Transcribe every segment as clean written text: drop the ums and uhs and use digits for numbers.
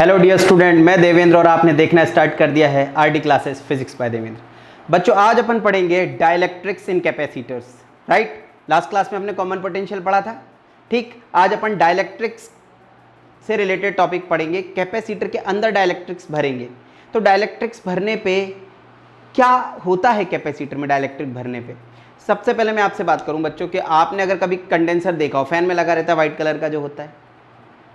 Hello dear student, मैं देवेंद्र और आपने देखना स्टार्ट कर दिया है RD classes physics bye Devendra. बच्चों, आज अपन पढ़ेंगे डाइलेक्ट्रिक्स इन कैपेसिटर्स। राइट, लास्ट क्लास में हमने कॉमन पोटेंशियल पढ़ा था। ठीक, आज अपन डाइलेक्ट्रिक्स से रिलेटेड टॉपिक पढ़ेंगे, कैपेसिटर के अंदर डाइलेक्ट्रिक्स भरेंगे। तो डाइलेक्ट्रिक्स भरने पे क्या होता है, कैपेसिटर में डाइलेक्ट्रिक भरने पे सबसे पहले मैं आपसे बात करूं बच्चों कि आपने अगर कभी कंडेंसर देखा हो, फैन में लगा रहता है व्हाइट कलर का जो होता है,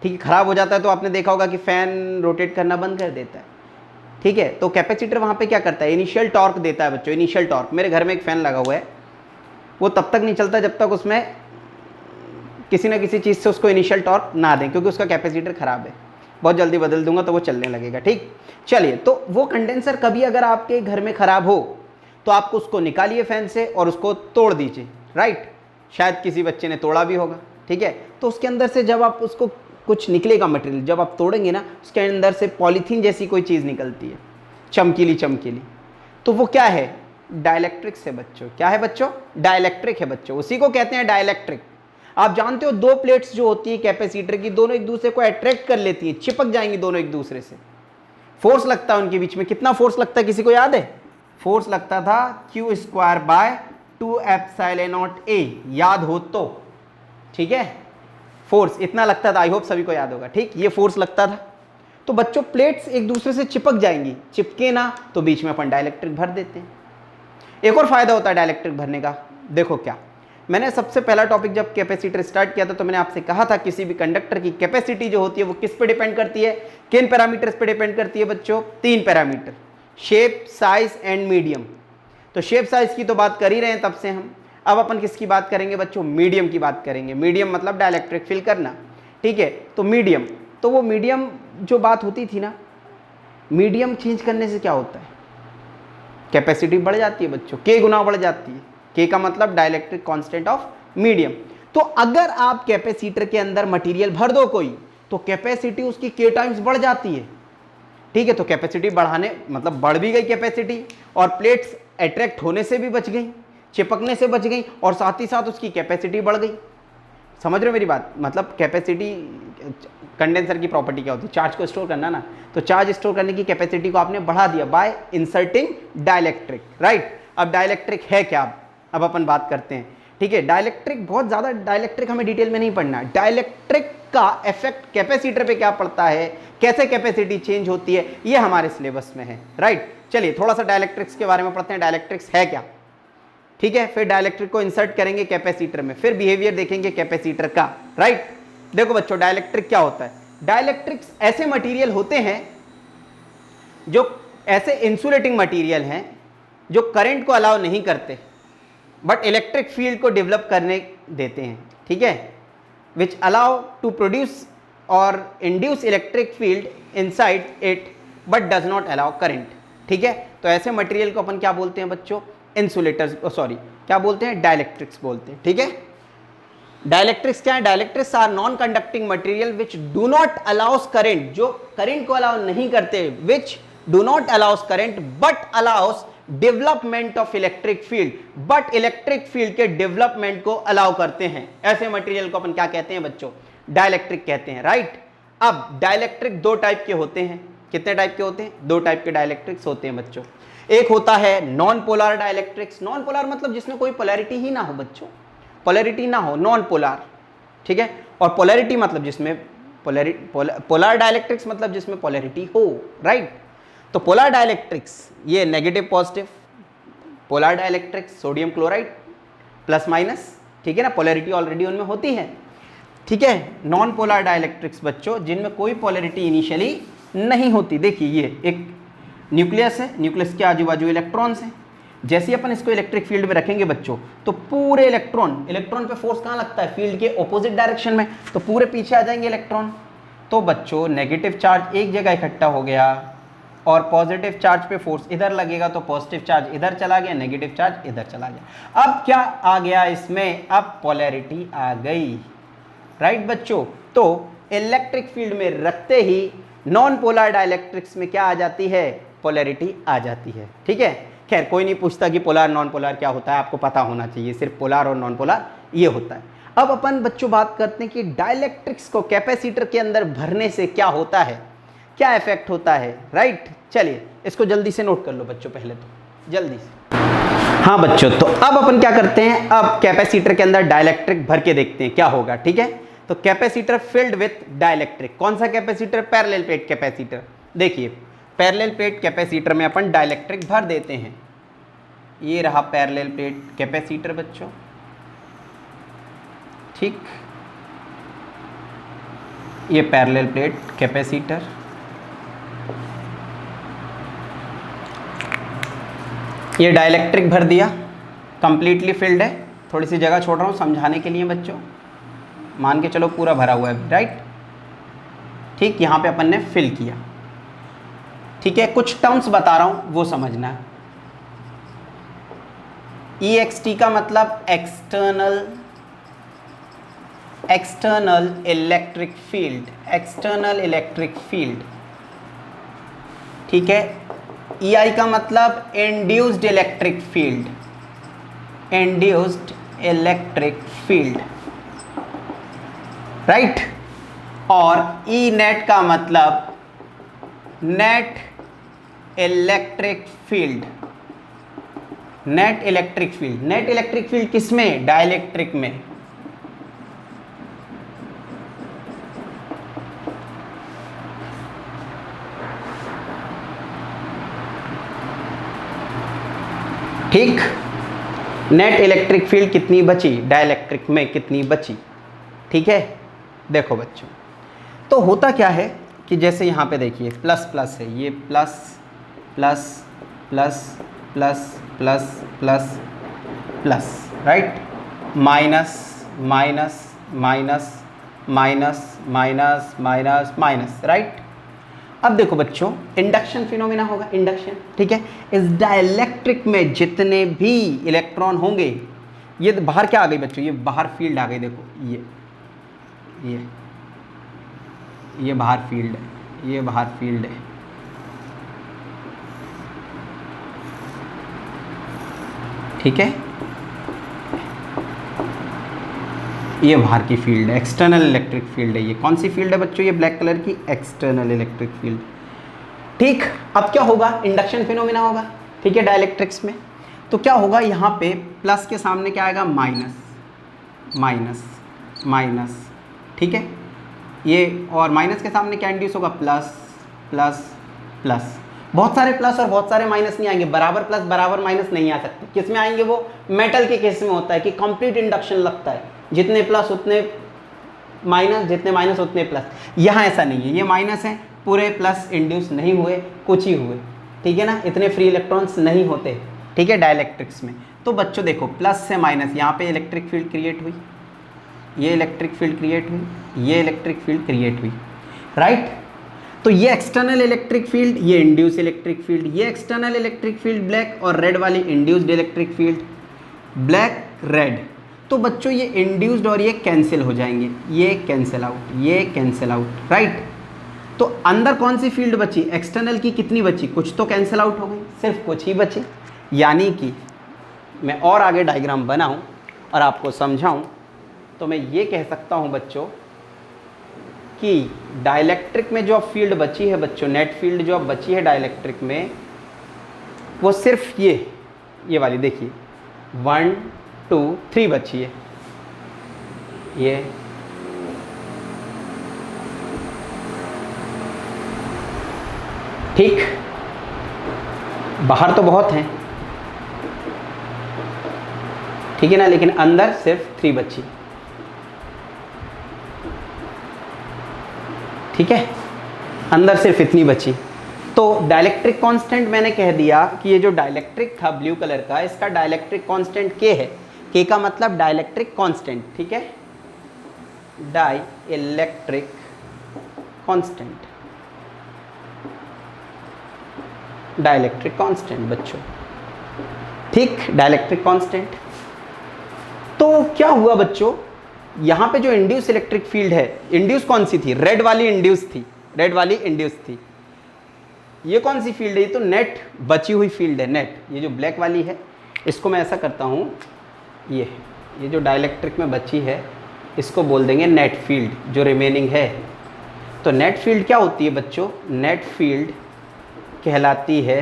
ठीक है, ख़राब हो जाता है तो आपने देखा होगा कि फ़ैन रोटेट करना बंद कर देता है। ठीक है, तो कैपेसिटर वहाँ पे क्या करता है, इनिशियल टॉर्क देता है बच्चों, इनिशियल टॉर्क। मेरे घर में एक फ़ैन लगा हुआ है, वो तब तक नहीं चलता जब तक उसमें किसी ना किसी चीज़ से उसको इनिशियल टॉर्क ना दें, क्योंकि उसका कैपेसिटर ख़राब है। बहुत जल्दी बदल दूंगा तो वो चलने लगेगा। ठीक, चलिए, तो वो कंडेंसर कभी अगर आपके घर में ख़राब हो तो आपको उसको निकालिए फ़ैन से और उसको तोड़ दीजिए। राइट, शायद किसी बच्चे ने तोड़ा भी होगा। ठीक है, तो उसके अंदर से जब आप उसको कुछ निकलेगा मटेरियल, जब आप तोड़ेंगे ना, उसके अंदर से पॉलीथीन जैसी कोई चीज़ निकलती है, चमकीली चमकीली। तो वो क्या है, डाइलेक्ट्रिक्स है बच्चों। क्या है बच्चों, डाइलेक्ट्रिक है बच्चों, उसी को कहते हैं डाइलेक्ट्रिक। आप जानते हो दो प्लेट्स जो होती है कैपेसिटर की, दोनों एक दूसरे को अट्रैक्ट कर लेती हैं, चिपक जाएंगी दोनों एक दूसरे से। फोर्स लगता है उनके बीच में, कितना फोर्स लगता है किसी को याद है? फोर्स लगता था Q²/2ε0A, याद हो तो। ठीक है, फोर्स इतना लगता था, आई होप सभी को याद होगा। ठीक, ये फोर्स लगता था। तो बच्चों, प्लेट्स एक दूसरे से चिपक जाएंगी, चिपके ना तो बीच में अपन डाइलेक्ट्रिक भर देते हैं। एक और फायदा होता है डाइलेक्ट्रिक भरने का, देखो क्या। मैंने सबसे पहला टॉपिक जब कैपेसिटर स्टार्ट किया था तो मैंने आपसे कहा था किसी भी कंडक्टर की कैपेसिटी जो होती है वो किस पे डिपेंड करती है, किन पैरामीटर्स पे डिपेंड करती है बच्चों? 3 parameter, shape, size and medium. तो शेप साइज की तो बात कर ही रहे हैं तब से हम। अब अपन किसकी बात करेंगे बच्चों? मीडियम की बात करेंगे। मीडियम मतलब डाइलेक्ट्रिक फील करना। ठीक है, तो मीडियम, तो वो मीडियम जो बात होती थी ना, मीडियम चेंज करने से क्या होता है, कैपेसिटी बढ़ जाती है बच्चों, K गुना बढ़ जाती है। K का मतलब डाइलेक्ट्रिक कांस्टेंट ऑफ मीडियम। तो अगर आप कैपेसिटर के अंदर मटेरियल भर दो कोई, तो कैपेसिटी उसकी K टाइम्स बढ़ जाती है। ठीक है, तो कैपेसिटी बढ़ाने मतलब बढ़ भी गई कैपेसिटी, और प्लेट्स अट्रैक्ट होने से भी बच गई, चिपकने से बच गई, और साथ ही साथ उसकी कैपेसिटी बढ़ गई। समझ रहे हो मेरी बात? मतलब कैपेसिटी, कंडेंसर की प्रॉपर्टी क्या होती है? चार्ज को स्टोर करना ना, तो चार्ज स्टोर करने की कैपेसिटी को आपने बढ़ा दिया बाय इंसर्टिंग डाइलेक्ट्रिक। राइट, अब डाइलेक्ट्रिक है क्या, अब अपन बात करते हैं। ठीक है, डाइलेक्ट्रिक बहुत ज़्यादा, डाइलेक्ट्रिक हमें डिटेल में नहीं पढ़ना। डाइलेक्ट्रिक का इफेक्ट कैपेसिटर पे क्या पड़ता है, कैसे कैपेसिटी चेंज होती है, ये हमारे सिलेबस में है। राइट, चलिए थोड़ा सा डाइलेक्ट्रिक्स के बारे में पढ़ते हैं, डाइलेक्ट्रिक्स है क्या। ठीक है, फिर डाइलेक्ट्रिक को इंसर्ट करेंगे कैपेसिटर में, फिर बिहेवियर देखेंगे कैपेसिटर का। राइट, देखो बच्चों, डाइलेक्ट्रिक क्या होता है? डाइलेक्ट्रिक्स ऐसे मटेरियल होते हैं जो ऐसे इंसुलेटिंग मटेरियल हैं जो करंट को अलाउ नहीं करते बट इलेक्ट्रिक फील्ड को डेवलप करने देते हैं। ठीक है, विच अलाउ टू प्रोड्यूस और induce electric field inside it but does not allow current. ठीक है, तो ऐसे मटेरियल को अपन क्या बोलते हैं बच्चों? इंसुलेटर्स, सॉरी क्या बोलते हैं? डाइलेक्ट्रिक्स बोलते हैं। ठीक है, डाइलेक्ट्रिक्स क्या है? Dielectrics are non conducting material which do not allows current, जो करंट को अलाउ नहीं करते, which do not allows current but allows development of electric field, but electric field के डेवलपमेंट को अलाउ करते हैं। ऐसे मटेरियल को अपन क्या कहते हैं बच्चों? डाइलेक्ट्रिक कहते हैं। राइट, अब डाइलेक्ट्रिक दो टाइप के होते हैं। कितने टाइप के होते हैं? 2 टाइप के डाइलेक्ट्रिक्स होते हैं बच्चों। एक होता है non polar dielectrics. Non polar मतलब जिसमें कोई पोलैरिटी ही ना हो बच्चों, पोलैरिटी ना हो, नॉन पोलर। ठीक है, और पोलैरिटी मतलब जिसमें पोलर डाइलेक्ट्रिक्स मतलब जिसमें पोलैरिटी हो। राइट, तो पोलर डाइलेक्ट्रिक्स ये negative positive, polar dielectrics sodium chloride plus minus. ठीक है ना, पोलैरिटी ऑलरेडी उनमें होती है। ठीक है, नॉन पोलर डाइलेक्ट्रिक्स बच्चों जिनमें कोई पोलैरिटी इनिशियली नहीं होती। देखिए, ये एक न्यूक्लियस है, न्यूक्लियस के आजू बाजू इलेक्ट्रॉन्स हैं। जैसे ही अपन इसको इलेक्ट्रिक फील्ड में रखेंगे बच्चों, तो पूरे इलेक्ट्रॉन पे फोर्स कहाँ लगता है? फील्ड के ऑपोजिट डायरेक्शन में, तो पूरे पीछे आ जाएंगे इलेक्ट्रॉन। तो बच्चों, नेगेटिव चार्ज एक जगह इकट्ठा हो गया और पॉजिटिव चार्ज पे फोर्स इधर लगेगा, तो पॉजिटिव चार्ज इधर चला गया, नेगेटिव चार्ज इधर चला गया। अब क्या आ गया इसमें? अब पोलैरिटी आ गई। राइट बच्चों, तो इलेक्ट्रिक फील्ड में रखते ही नॉन पोलर डाइलेक्ट्रिक्स में क्या आ जाती है? पोलैरिटी आ जाती है। ठीक है, खैर कोई नहीं पूछता कि पोलर नॉन पोलर क्या होता है, आपको पता होना चाहिए, सिर्फ पोलर और नॉन पोलर ये होता है। अब अपन बच्चों बात करते हैं कि डाइलेक्ट्रिक्स को कैपेसिटर के अंदर भरने से क्या होता है। क्या इफेक्ट होता है, राइट। चलिए इसको जल्दी से नोट कर लो बच्चों, पहले तो जल्दी से। हाँ बच्चों, तो अब अपन क्या करते हैं, अब कैपेसिटर के अंदर डाइलेक्ट्रिक भर के देखते हैं क्या होगा, ठीक है। तो कैपेसिटर फिल्ड विथ डाइलेक्ट्रिक, कौन सा कैपेसिटर, पैरेलल प्लेट कैपेसिटर। देखिए पैरेलल प्लेट कैपेसिटर में अपन डाइलेक्ट्रिक भर देते हैं, ये रहा पैरेलल प्लेट कैपेसिटर बच्चों, ठीक, ये पैरेलल प्लेट कैपेसिटर, ये डाइलेक्ट्रिक भर दिया, कंप्लीटली फिल्ड है। थोड़ी सी जगह छोड़ रहा हूँ समझाने के लिए बच्चों, मान के चलो पूरा भरा हुआ है, राइट, ठीक। यहाँ पे अपन ने फिल किया, ठीक है। कुछ टर्म्स बता रहा हूँ वो समझना है। EXT का मतलब external electric field, external electric field, ठीक है। EI का मतलब induced electric field, induced electric field, right. और E नेट का मतलब net electric field, net electric field. Net electric field किसमें, डाइलेक्ट्रिक में, ठीक। नेट इलेक्ट्रिक फील्ड कितनी बची, डाइलेक्ट्रिक में कितनी बची, ठीक है। देखो बच्चों, तो होता क्या है कि जैसे यहाँ पे देखिए प्लस प्लस है, ये plus plus plus plus plus plus plus, right, minus minus minus minus minus minus minus, right. अब देखो बच्चों, इंडक्शन फिनोमेना होगा, इंडक्शन, ठीक है। इस डाइलेक्ट्रिक में जितने भी इलेक्ट्रॉन होंगे, ये बाहर क्या आ गई बच्चों, ये बाहर फील्ड आ गई, देखो ये बाहर फील्ड है, ये बाहर फील्ड है, ठीक है। ये बाहर की फील्ड है, एक्सटर्नल इलेक्ट्रिक फील्ड है। ये कौन सी फील्ड है बच्चों, ये ब्लैक कलर की एक्सटर्नल इलेक्ट्रिक फील्ड, ठीक। अब क्या होगा, इंडक्शन फिनोमेना होगा, ठीक है, डाइलेक्ट्रिक्स में। तो क्या होगा, यहाँ पे प्लस के सामने क्या आएगा, माइनस माइनस माइनस, ठीक है। ये और माइनस के सामने क्या इंड्यूस होगा, प्लस प्लस प्लस। बहुत सारे प्लस और बहुत सारे माइनस नहीं आएंगे, बराबर प्लस बराबर माइनस नहीं आ सकते। किस में आएंगे, वो मेटल के केस में होता है कि कंप्लीट इंडक्शन लगता है, जितने प्लस उतने माइनस, जितने माइनस उतने प्लस। यहाँ ऐसा नहीं है, ये माइनस है, पूरे प्लस इंड्यूस नहीं हुए, कुछ ही हुए, ठीक है ना, इतने फ्री इलेक्ट्रॉन्स नहीं होते, ठीक है, डाइलेक्ट्रिक्स में। तो बच्चों देखो, प्लस से माइनस, यहाँ पे इलेक्ट्रिक फील्ड क्रिएट हुई, ये इलेक्ट्रिक फील्ड क्रिएट हुई, ये इलेक्ट्रिक फील्ड क्रिएट हुई, राइट। तो ये एक्सटर्नल इलेक्ट्रिक फील्ड, ये इंड्यूस इलेक्ट्रिक फील्ड, ये एक्सटर्नल इलेक्ट्रिक फील्ड ब्लैक, और रेड वाली induced electric field, black red. तो बच्चों ये इंड्यूस्ड और ये कैंसिल हो जाएंगे, ये कैंसिल आउट, ये कैंसिल आउट, राइट। तो अंदर कौन सी फील्ड बची, एक्सटर्नल की कितनी बची, कुछ तो कैंसिल आउट हो गई, सिर्फ कुछ ही बची। यानी कि मैं और आगे डायग्राम बनाऊं और आपको समझाऊं तो मैं ये कह सकता हूं बच्चों कि डाइलेक्ट्रिक में जो अब फील्ड बची है बच्चों, नेट फील्ड जो अब बची है डाइलेक्ट्रिक में, वो सिर्फ ये वाली देखिए 1 2 3 बची है, ये ठीक। बाहर तो बहुत हैं, ठीक है ना, लेकिन अंदर सिर्फ 3 बची, ठीक है, अंदर सिर्फ इतनी बची। तो डाइलेक्ट्रिक कांस्टेंट मैंने कह दिया कि ये जो डाइलेक्ट्रिक था ब्लू कलर का, इसका डाइलेक्ट्रिक कांस्टेंट K है। K का मतलब डाइलेक्ट्रिक कांस्टेंट, ठीक है, dielectric constant, dielectric constant बच्चों, ठीक, डाइलेक्ट्रिक कांस्टेंट। तो क्या हुआ बच्चों, यहाँ पे जो इंड्यूस इलेक्ट्रिक फील्ड है, इंड्यूस कौन सी थी, रेड वाली इंड्यूस थी, रेड वाली इंड्यूस थी। ये कौन सी फील्ड है, ये तो नेट बची हुई फील्ड है, नेट। ये जो ब्लैक वाली है, इसको मैं ऐसा करता हूँ, ये जो डाइलेक्ट्रिक में बची है, इसको बोल देंगे नेट फील्ड, जो रिमेनिंग है। तो नेट फील्ड क्या होती है बच्चों? नेट फील्ड कहलाती है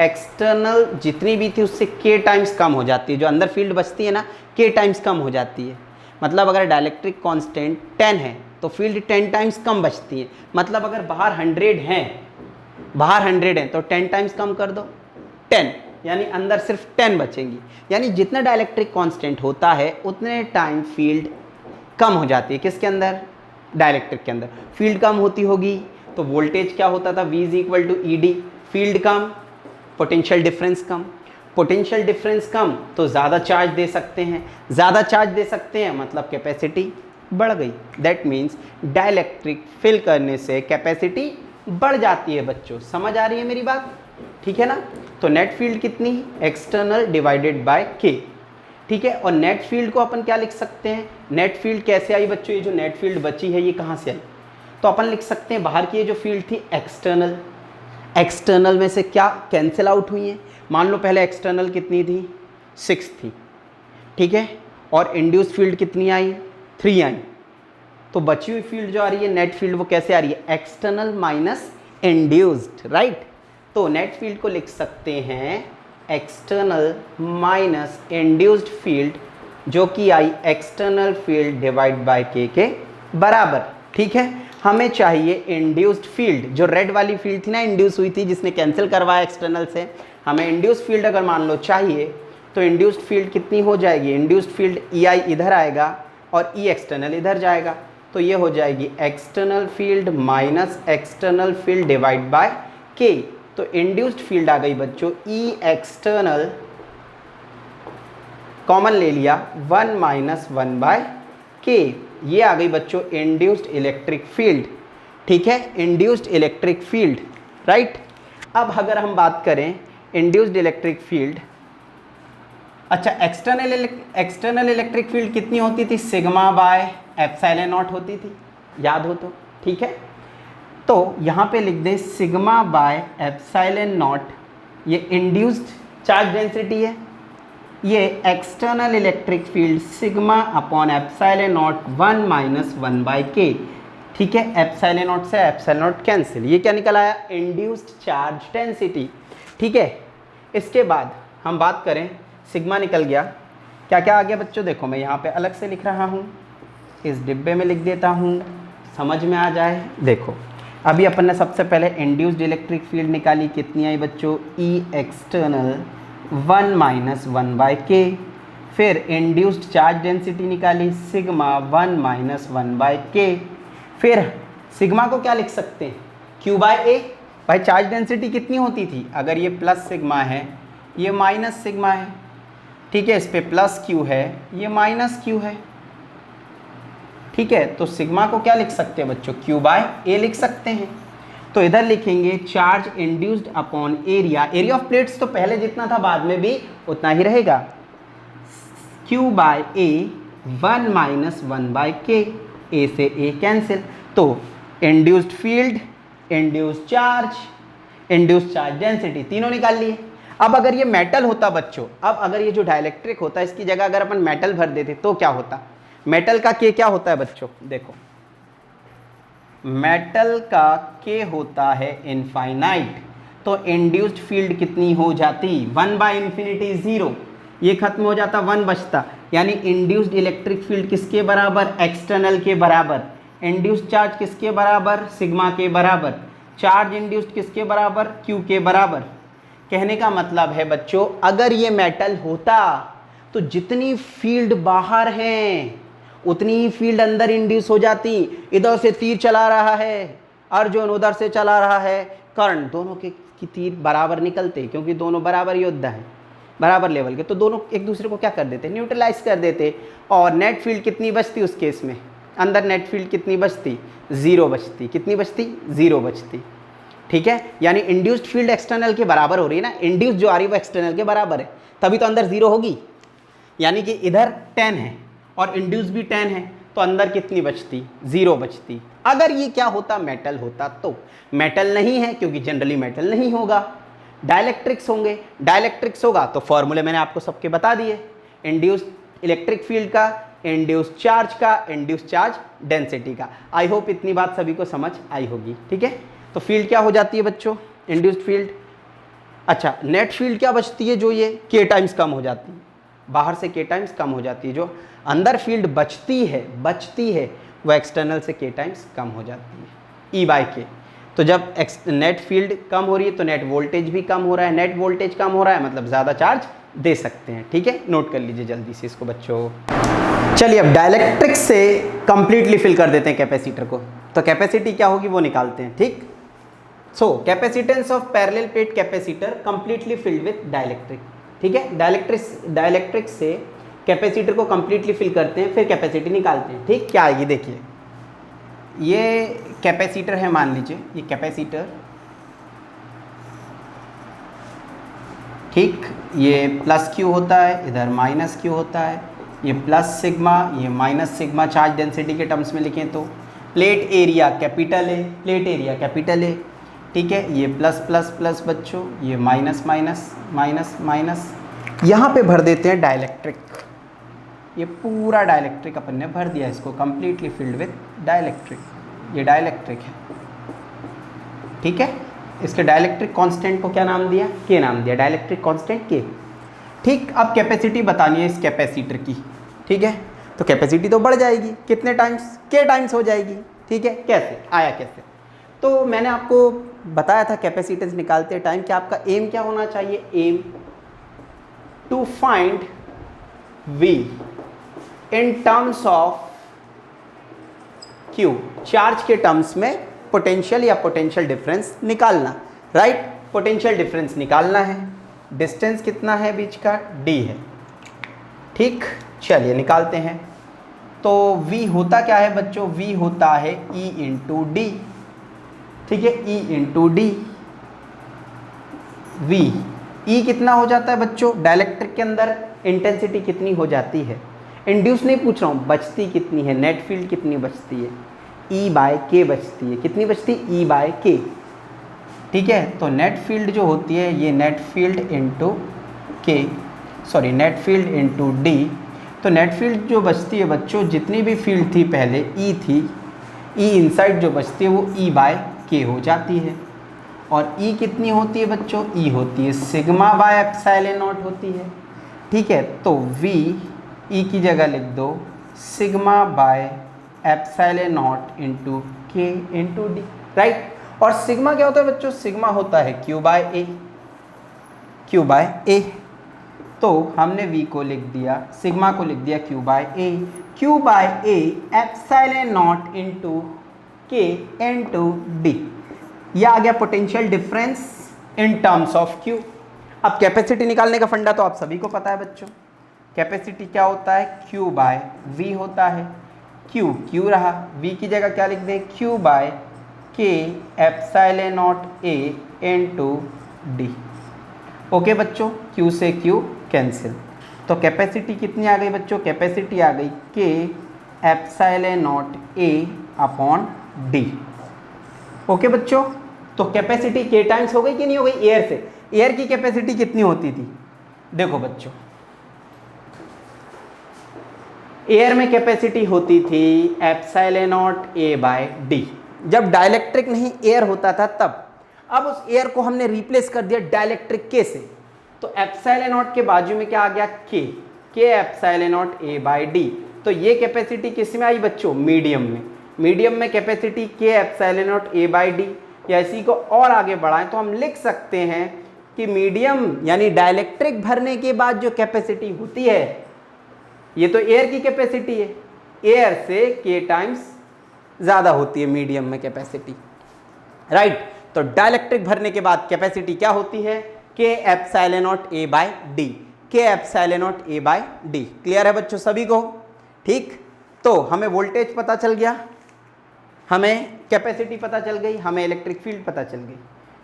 एक्सटर्नल जितनी भी थी उससे k टाइम्स कम हो जाती है। जो अंदर फील्ड बचती है ना, k टाइम्स कम हो जाती है। मतलब अगर डाइलेक्ट्रिक कांस्टेंट 10 है तो फील्ड 10 टाइम्स कम बचती है। मतलब अगर बाहर 100 हैं तो 10 टाइम्स कम कर दो 10, यानी अंदर सिर्फ 10 बचेंगी। यानी जितना डाइलेक्ट्रिक कांस्टेंट होता है उतने टाइम फील्ड कम हो जाती है। किसके अंदर? डाइलेक्ट्रिक के अंदर। फील्ड कम होती होगी तो वोल्टेज क्या होता था? V is equal to E D. Field कम, पोटेंशियल डिफरेंस कम। पोटेंशियल डिफरेंस कम तो ज़्यादा चार्ज दे सकते हैं, ज़्यादा चार्ज दे सकते हैं मतलब कैपेसिटी बढ़ गई। दैट मीन्स डाइलेक्ट्रिक फिल करने से कैपेसिटी बढ़ जाती है बच्चों। समझ आ रही है मेरी बात? ठीक है ना? तो नेट फील्ड कितनी? External divided by K. ठीक है, और नेट फील्ड को अपन क्या लिख सकते हैं? नेट फील्ड कैसे आई बच्चों? ये जो नेट फील्ड बची है ये कहाँ से आई? तो अपन लिख सकते हैं बाहर की ये जो फील्ड थी एक्सटर्नल, एक्सटर्नल में से क्या कैंसिल आउट हुई है? मान लो पहले एक्सटर्नल कितनी थी? 6 थी। ठीक है, और इंड्यूस फील्ड कितनी आई? 3 आई। तो बची हुई फील्ड जो आ रही है नेट फील्ड वो कैसे आ रही है? External minus induced, right? तो नेट फील्ड को लिख सकते हैं एक्सटर्नल माइनस इंड्यूस्ड फील्ड, जो कि आई एक्सटर्नल फील्ड डिवाइड बाय के बराबर। ठीक है, हमें चाहिए इंड्यूस्ड फील्ड। जो रेड वाली फील्ड थी ना, इंड्यूस हुई थी, जिसने कैंसिल करवाया एक्सटर्नल से, हमें इंड्यूस्ड फील्ड अगर मान लो चाहिए तो इंड्यूस्ड फील्ड कितनी हो जाएगी? इंड्यूस्ड फील्ड ई आई इधर आएगा और ई एक्सटर्नल इधर जाएगा, तो ये हो जाएगी external field minus external field divide by के। तो इंड्यूस्ड फील्ड आ गई बच्चों ई एक्सटर्नल, कॉमन ले लिया 1 माइनस 1 बाय के। ये आ गई बच्चों इंड्यूस्ड इलेक्ट्रिक फील्ड। ठीक है, इंड्यूस्ड इलेक्ट्रिक फील्ड, राइट? अब अगर हम बात करें इंड्यूस्ड इलेक्ट्रिक फील्ड, अच्छा एक्सटर्नल इलेक्ट्रिक फील्ड कितनी होती थी? सिग्मा बाय एप्सिलॉन नॉट होती थी, याद हो तो। ठीक है, तो यहाँ पे लिख दें सिग्मा बाय एप्सिलॉन नॉट, ये इंड्यूस्ड चार्ज डेंसिटी है। ये external electric field sigma upon epsilon nought 1 minus 1 by K. ठीक है, एप्सिलॉन नॉट से एप्सिलॉन नॉट कैंसिल, ये क्या निकल आया? Induced charge density. ठीक है, इसके बाद हम बात करें, सिग्मा निकल गया, क्या क्या आ गया बच्चों? देखो मैं यहाँ पे अलग से लिख रहा हूँ, इस डिब्बे में लिख देता हूँ, समझ में आ जाए। देखो अभी अपन ने सबसे पहले इंड्यूस्ड इलेक्ट्रिक फील्ड निकाली, कितनी आई बच्चों? ई एक्सटर्नल 1 माइनस 1 बाय के। फिर इंड्यूस्ड चार्ज डेंसिटी निकाली, सिग्मा 1 माइनस 1 बाय के। फिर सिग्मा को क्या लिख सकते हैं? क्यू बाय ए। भाई चार्ज डेंसिटी कितनी होती थी? अगर ये प्लस सिग्मा है, ये माइनस सिग्मा है। ठीक है, इस पे प्लस क्यू है, ये माइनस क्यू है। ठीक है, तो सिग्मा को क्या लिख सकते हैं बच्चों? क्यू बाय ए लिख सकते हैं। तो इधर लिखेंगे charge induced upon area. Area of plates तो पहले जितना था बाद में भी उतना ही रहेगा, Q by A 1 minus 1 by के। ए से ए कैंसिल, तो induced field, induced charge density तीनों निकाल लिए। अब अगर ये मेटल होता बच्चों, अब अगर ये जो डाइलेक्ट्रिक होता है इसकी जगह अगर अपन मेटल भर देते तो क्या होता? मेटल का के क्या होता है बच्चों? देखो मेटल का के होता है इनफाइनाइट, तो इंड्यूस्ड फील्ड कितनी हो जाती? 1 बाय इंफिनिटी 0, ये खत्म हो जाता, 1 बचता। यानी इंड्यूस्ड इलेक्ट्रिक फील्ड किसके बराबर? एक्सटर्नल के बराबर। इंड्यूस्ड चार्ज किसके बराबर? सिग्मा के बराबर। चार्ज इंड्यूस्ड किसके बराबर? क्यू के बराबर। कहने का मतलब है बच्चों अगर ये मेटल होता तो जितनी फील्ड बाहर है उतनी ही फील्ड अंदर इंड्यूस हो जाती। इधर से तीर चला रहा है अर्जुन, उधर से चला रहा है कर्ण, दोनों के की तीर बराबर निकलते, क्योंकि दोनों बराबर योद्धा हैं, बराबर लेवल के, तो दोनों एक दूसरे को क्या कर देते? न्यूट्रलाइज कर देते। और नेट फील्ड कितनी बचती उस केस में? अंदर नेट फील्ड कितनी बचती? 0 बचती। कितनी बचती? 0 बचती। ठीक है, यानी इंड्यूस्ड फील्ड एक्सटर्नल के बराबर हो रही है ना, इंड्यूस्ड जो आ रही है वो एक्सटर्नल के बराबर है, तभी तो अंदर 0 होगी। यानी कि इधर 10 है और इंड्यूस भी 10 है, तो अंदर कितनी बचती? 0 बचती। अगर ये क्या होता? मेटल होता। तो मेटल नहीं है क्योंकि जनरली मेटल नहीं होगा, डाइलेक्ट्रिक्स होंगे। डाइलेक्ट्रिक्स होगा तो फॉर्मूले मैंने आपको सबके बता दिए। इंड्यूस्ड इलेक्ट्रिक फील्ड का इंड्यूस चार्ज का, इंड्यूस चार्ज डेंसिटी का। आई होप इतनी बात सभी को समझ आई होगी, ठीक है। तो फील्ड क्या हो जाती है बच्चों, इंड्यूस्ड फील्ड। अच्छा, नेट फील्ड क्या बचती है, जो ये के टाइम्स कम हो जाती है, बाहर से के टाइम्स कम हो जाती है। जो अंदर फील्ड बचती है वो एक्सटर्नल से के टाइम्स कम हो जाती है, ई बाय के। तो जब नेट फील्ड कम हो रही है तो नेट वोल्टेज भी कम हो रहा है, नेट वोल्टेज कम हो रहा है मतलब ज़्यादा चार्ज दे सकते हैं, ठीक है। नोट कर लीजिए जल्दी से इसको बच्चों। चलिए अब डाइलेक्ट्रिक से कंप्लीटली फिल कर देते हैं कैपेसिटर को। तो कैपेसिटी क्या होगी वो निकालते हैं, ठीक। So capacitance of parallel plate capacitor completely filled with dielectric, ठीक है। डाइलेक्ट्रिक से कैपेसिटर को कंप्लीटली फिल करते हैं, फिर कैपेसिटी निकालते हैं, ठीक। क्या आएगी देखिए, ये कैपेसिटर है, मान लीजिए ये कैपेसिटर, ठीक। ये प्लस क्यू होता है, इधर माइनस क्यू होता है, ये प्लस सिग्मा, ये माइनस सिग्मा। चार्ज डेंसिटी के टर्म्स में लिखें तो प्लेट एरिया कैपिटल है, प्लेट एरिया कैपिटल है, ठीक है। ये प्लस प्लस प्लस बच्चों, ये माइनस माइनस माइनस माइनस। यहाँ पे भर देते हैं डाइलेक्ट्रिक, ये पूरा डाइलेक्ट्रिक अपन ने भर दिया इसको, कंप्लीटली फिल्ड विद डाइलेक्ट्रिक। ये डाइलेक्ट्रिक है, ठीक है। इसके डाइलेक्ट्रिक कांस्टेंट को क्या नाम दिया, के नाम दिया, डाइलेक्ट्रिक कांस्टेंट के, ठीक। अब कैपेसिटी बतानी है इस कैपेसिटर की, ठीक है। तो कैपेसिटी तो बढ़ जाएगी, कितने टाइम्स, के टाइम्स हो जाएगी, ठीक है। कैसे आया, कैसे, तो मैंने आपको बताया था कैपेसिटेंस निकालते टाइम कि आपका एम क्या होना चाहिए, aim to find V in terms of Q, charge के टर्म्स में पोटेंशियल या पोटेंशियल डिफरेंस निकालना, राइट। पोटेंशियल डिफरेंस निकालना है, डिस्टेंस कितना है बीच का, D है, ठीक। चलिए निकालते हैं। तो V होता क्या है बच्चों, V होता है E इंटू डी, ठीक है, E into D. V E कितना हो जाता है बच्चों, डाइलेक्ट्रिक के अंदर इंटेंसिटी कितनी हो जाती है, इंड्यूस नहीं पूछ रहा हूँ, बचती कितनी है, नेट फील्ड कितनी बचती है, E बाय के बचती है, कितनी बचती है, E बाय के, ठीक है। तो नेट फील्ड जो होती है ये नेट फील्ड इंटू के, sorry net field into D. तो नेट फील्ड जो बचती है बच्चों, जितनी भी फील्ड थी पहले E थी, E इनसाइड जो बचती है वो E बाय के हो जाती है। और E कितनी होती है बच्चों, E होती है सिग्मा बाय एप्सिलॉन नॉट होती है, ठीक है। तो V E की जगह लिख दो sigma by epsilon nought into K into D, right. और सिग्मा क्या होता है बच्चों, सिग्मा होता है Q by A, Q by A. तो हमने V को लिख दिया, सिग्मा को लिख दिया Q by A, Q by A epsilon nought into K into D. यह आ गया potential difference in terms of Q। अब कैपेसिटी निकालने का फंडा तो आप सभी को पता है बच्चों, कैपेसिटी क्या होता है, Q बाय V होता है, Q रहा, V की जगह क्या लिख दें, Q बाय के epsilon not a into D. Okay बच्चों, Q से Q कैंसिल, तो कैपेसिटी कितनी आ गई बच्चों, कैपेसिटी आ गई के epsilon not A upon D. Okay बच्चों, तो कैपेसिटी के टाइम्स हो गई कि नहीं हो गई, एयर से। एयर की कैपेसिटी कितनी होती थी, देखो बच्चों, एयर में कैपेसिटी होती थी epsilon not A by D. जब डाइलेक्ट्रिक नहीं एयर होता था तब। अब उस एयर को हमने रिप्लेस कर दिया डाइलेक्ट्रिक के से, तो एप्सिलॉन नॉट के बाजू में क्या आ गया, K epsilon not A by D. तो ये कैपेसिटी किस में आई बच्चों, मीडियम में। मीडियम में capacity K epsilon not A by D. या इसी को और आगे बढ़ाएं तो हम लिख सकते हैं कि मीडियम यानी डाइलेक्ट्रिक भरने के बाद जो कैपेसिटी होती है, ये तो एयर की कैपेसिटी है, एयर से के टाइम्स ज़्यादा होती है मीडियम में कैपेसिटी, राइट। तो डाइलेक्ट्रिक भरने के बाद कैपेसिटी क्या होती है, K epsilon not A by D, K epsilon not A by D. Clear है बच्चों सभी को, ठीक। तो हमें वोल्टेज पता चल गया, हमें कैपेसिटी पता चल गई, हमें इलेक्ट्रिक फील्ड पता चल गई,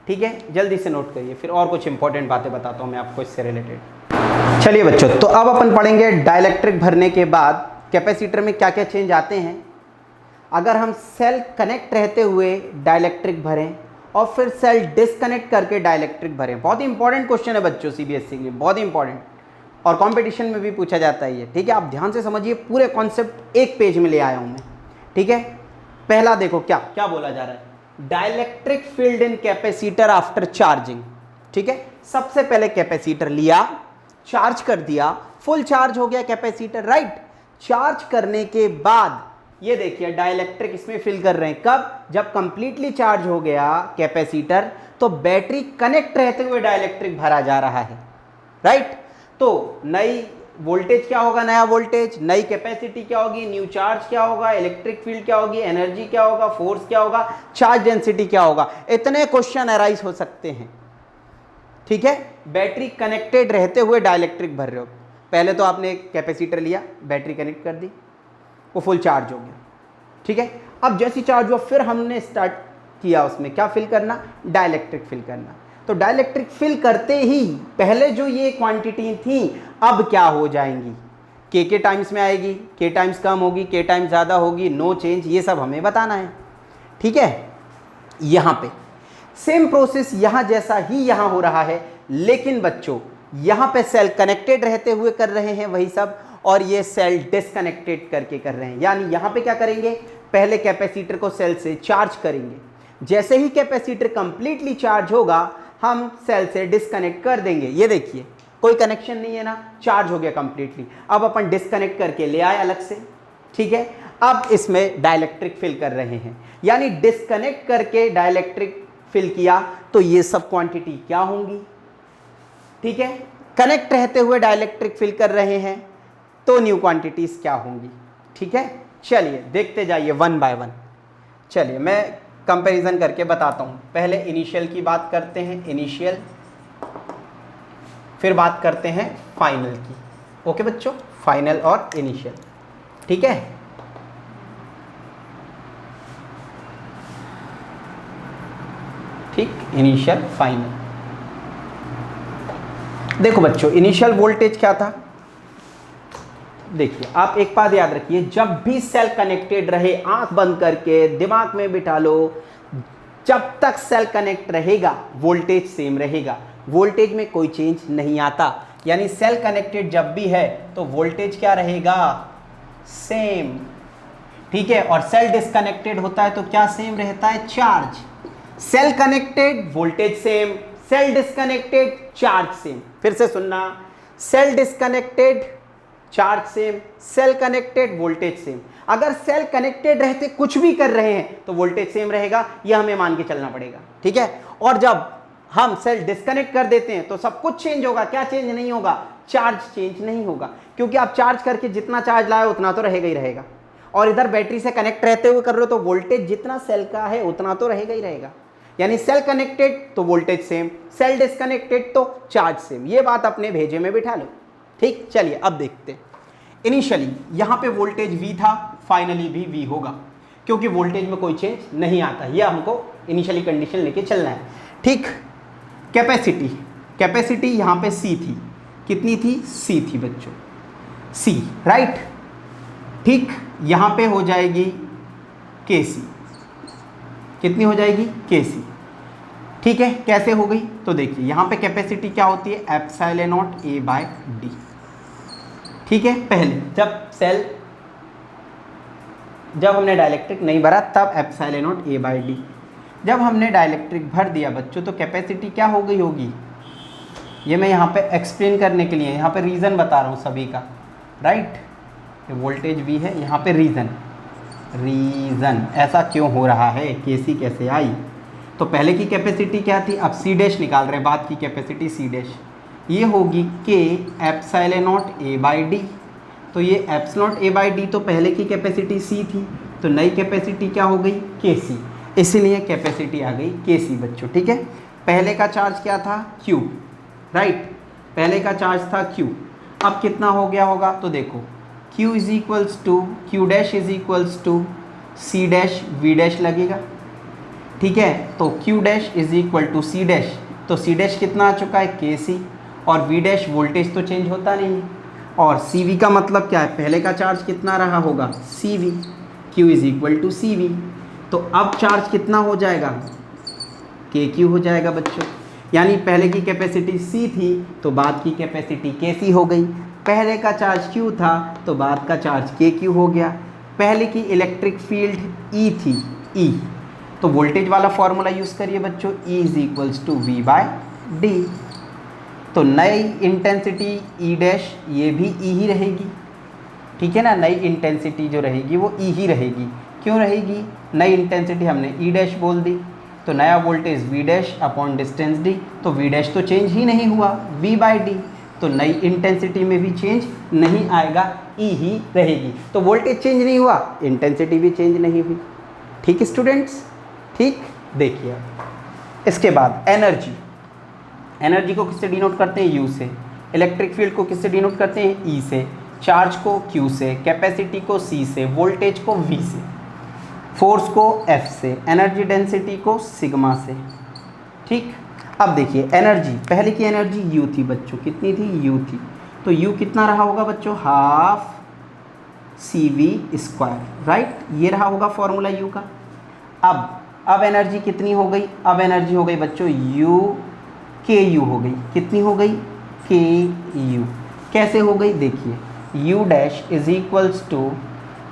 ठीक है। जल्दी से नोट करिए, फिर और कुछ इंपॉर्टेंट बातें बताता हूँ मैं आपको इससे रिलेटेड। चलिए बच्चों, तो अब अपन पढ़ेंगे डाइलेक्ट्रिक भरने के बाद कैपेसिटर में क्या क्या चेंज आते हैं। अगर हम सेल कनेक्ट रहते हुए डाइलेक्ट्रिक भरें और फिर सेल डिस्कनेक्ट करके डाइलेक्ट्रिक भरें, बहुत ही इंपॉर्टेंट क्वेश्चन है बच्चों सीबीएसई के लिए, बहुत ही इंपॉर्टेंट। और कंपटीशन में भी पूछा जाता है ये, ठीक है। आप ध्यान से समझिए, पूरे कॉन्सेप्ट एक पेज में ले आया हूं मैं, ठीक है। पहला देखो क्या क्या बोला जा रहा है, डाइलेक्ट्रिक फील्ड इन कैपेसिटर आफ्टर चार्जिंग, ठीक है। सबसे पहले कैपेसिटर लिया, चार्ज कर दिया, फुल चार्ज हो गया कैपेसिटर, राइट। चार्ज करने के बाद ये देखिए डाइलेक्ट्रिक इसमें फिल कर रहे हैं, कब, जब कंप्लीटली चार्ज हो गया कैपेसिटर तो बैटरी कनेक्ट रहते हुए डाइलेक्ट्रिक भरा जा रहा है, राइट। तो नई वोल्टेज क्या होगा, नया वोल्टेज, नई कैपेसिटी क्या होगी, न्यू चार्ज क्या होगा, इलेक्ट्रिक फील्ड क्या होगी, एनर्जी क्या होगा, फोर्स क्या होगा, चार्ज डेंसिटी क्या होगा। इतने क्वेश्चन अराइज हो सकते हैं, ठीक है। बैटरी कनेक्टेड रहते हुए डाइलेक्ट्रिक भर रहे हो, पहले तो आपने एक कैपेसिटर लिया, बैटरी कनेक्ट कर दी, वो फुल चार्ज हो गया, ठीक है। अब जैसी चार्ज हुआ फिर हमने स्टार्ट किया उसमें क्या फिल करना, डाइलेक्ट्रिक फिल करना। तो डाइलेक्ट्रिक फिल करते ही पहले जो ये क्वांटिटी थी अब क्या हो जाएंगी, के टाइम्स में आएगी, के टाइम्स कम होगी, के टाइम्स ज़्यादा होगी, नो चेंज, ये सब हमें बताना है, ठीक है। यहाँ पे सेम प्रोसेस यहाँ जैसा ही यहाँ हो रहा है, लेकिन बच्चों यहाँ पे सेल कनेक्टेड रहते हुए कर रहे हैं वही सब, और ये सेल डिस्कनेक्टेड करके कर रहे हैं। यानी यहाँ पे क्या करेंगे, पहले कैपेसिटर को सेल से चार्ज करेंगे, जैसे ही कैपेसिटर कंप्लीटली चार्ज होगा हम सेल से डिस्कनेक्ट कर देंगे। ये देखिए कोई कनेक्शन नहीं है ना, चार्ज हो गया कंप्लीटली। अब अपन डिस्कनेक्ट करके ले आए अलग से, ठीक है। अब इसमें डाइलेक्ट्रिक फिल कर रहे हैं, यानी डिस्कनेक्ट करके डाइलेक्ट्रिक फिल किया तो ये सब क्वांटिटी क्या होंगी, ठीक है। कनेक्ट रहते हुए डाइलेक्ट्रिक फिल कर रहे हैं तो न्यू क्वांटिटीज क्या होंगी, ठीक है। चलिए देखते जाइए वन बाय वन। चलिए मैं कंपैरिजन करके बताता हूं। पहले इनिशियल की बात करते हैं, इनिशियल, फिर बात करते हैं फाइनल की। ओके बच्चों, फाइनल और इनिशियल, ठीक है। ठीक, इनिशियल फाइनल। देखो बच्चों इनिशियल वोल्टेज क्या था, देखिए आप एक बात याद रखिए, जब भी सेल कनेक्टेड रहे, आंख बंद करके दिमाग में बिठा लो, जब तक सेल कनेक्ट रहेगा वोल्टेज सेम रहेगा, वोल्टेज में कोई चेंज नहीं आता। यानी सेल कनेक्टेड जब भी है तो वोल्टेज क्या रहेगा, सेम, ठीक है। और सेल डिस्कनेक्टेड होता है तो क्या सेम रहता है, charge. Cell connected voltage same, cell disconnected charge same. फिर से सुनना, cell disconnected charge same, cell connected voltage same. अगर सेल कनेक्टेड रहते कुछ भी कर रहे हैं तो वोल्टेज सेम रहेगा, यह हमें मान के चलना पड़ेगा, ठीक है। और जब हम सेल डिस्कनेक्ट कर देते हैं तो सब कुछ चेंज होगा, क्या चेंज नहीं होगा, चार्ज चेंज नहीं होगा, क्योंकि आप चार्ज करके जितना चार्ज लाए उतना तो रहेगा ही रहेगा। और इधर बैटरी से कनेक्ट रहते हुए कर रहे हो तो वोल्टेज जितना सेल का है उतना तो रहेगा ही रहेगा। यानी सेल कनेक्टेड तो वोल्टेज सेम, सेल डिस्कनेक्टेड तो चार्ज सेम। ये बात अपने भेजे में बिठा लो, ठीक। चलिए अब देखते हैं इनिशियली यहाँ पे वोल्टेज V था, फाइनली भी V होगा, क्योंकि वोल्टेज में कोई चेंज नहीं आता। यह हमको इनिशियली कंडीशन लेके चलना है, ठीक। कैपेसिटी, कैपेसिटी यहाँ पे C थी, कितनी थी, C थी बच्चों, C, राइट, ठीक। यहाँ पे हो जाएगी KC, कितनी हो जाएगी, KC, ठीक है। कैसे हो गई, तो देखिए यहाँ पे कैपेसिटी क्या होती है, एप्सिलॉन नॉट A/D, ठीक है। पहले जब हमने डाइलेक्ट्रिक नहीं भरा तब एप्सिलॉन नॉट A/D, जब हमने डाइलेक्ट्रिक भर दिया बच्चों तो कैपेसिटी क्या हो गई होगी, ये मैं यहाँ पे एक्सप्लेन करने के लिए यहाँ पे रीज़न बता रहा हूँ सभी का, राइट। ये वोल्टेज V है, यहाँ पे रीज़न ऐसा क्यों हो रहा है, KC कैसे आई। तो पहले की कैपेसिटी क्या थी, अब C डैश निकाल रहे हैं, बाद की कैपेसिटी C डैश, ये होगी K एप्सिलॉन नॉट A/D। तो ये एप्सिलॉन A/D तो पहले की कैपेसिटी C थी, तो नई कैपेसिटी क्या हो गई, KC, इसीलिए कैपेसिटी आ गई KC बच्चों, ठीक है। पहले का चार्ज क्या था, Q, राइट, पहले का चार्ज था Q, अब कितना हो गया होगा, तो देखो Q is equals to Q dash is equals to C dash V dash लगेगा, ठीक है। तो Q dash is equal to C dash, तो C डैश कितना आ चुका है, KC, और V डैश वोल्टेज तो चेंज होता नहीं है, और CV का मतलब क्या है, पहले का चार्ज कितना रहा होगा, CV, Q is equal to CV। तो अब चार्ज कितना हो जाएगा, KQ हो जाएगा बच्चों। यानी पहले की कैपेसिटी C थी तो बाद की कैपेसिटी KC हो गई। पहले का चार्ज Q था तो बाद का चार्ज KQ हो गया। पहले की इलेक्ट्रिक फील्ड E थी, E, तो वोल्टेज वाला फॉर्मूला यूज़ करिए बच्चों, E is equals to V/D। तो नई इंटेंसिटी E डैश, ये भी E ही रहेगी, ठीक है ना। नई इंटेंसिटी जो रहेगी वो E ही रहेगी। क्यों रहेगी? नई इंटेंसिटी हमने E डैश बोल दी, तो नया voltage V dash upon distance D, तो V डैश तो चेंज ही नहीं हुआ, V/D, तो नई इंटेंसिटी में भी चेंज नहीं आएगा, E ही रहेगी। तो वोल्टेज चेंज नहीं हुआ, इंटेंसिटी भी चेंज नहीं हुई। ठीक स्टूडेंट्स, ठीक। देखिए इसके बाद एनर्जी, एनर्जी को किससे डिनोट करते हैं? U से। इलेक्ट्रिक फील्ड को किससे डिनोट करते हैं? E से। चार्ज को Q से, कैपेसिटी को C से, वोल्टेज को V से, फोर्स को F से, एनर्जी डेंसिटी को सिग्मा से। ठीक। अब देखिए एनर्जी, पहले की एनर्जी U थी बच्चों, कितनी थी? U थी, तो U कितना रहा होगा बच्चों? Half CV², right. ये रहा होगा फॉर्मूला U का। अब एनर्जी कितनी हो गई? अब एनर्जी हो गई बच्चों U KU हो गई। कितनी हो गई? KU। कैसे हो गई? देखिए U dash is equals to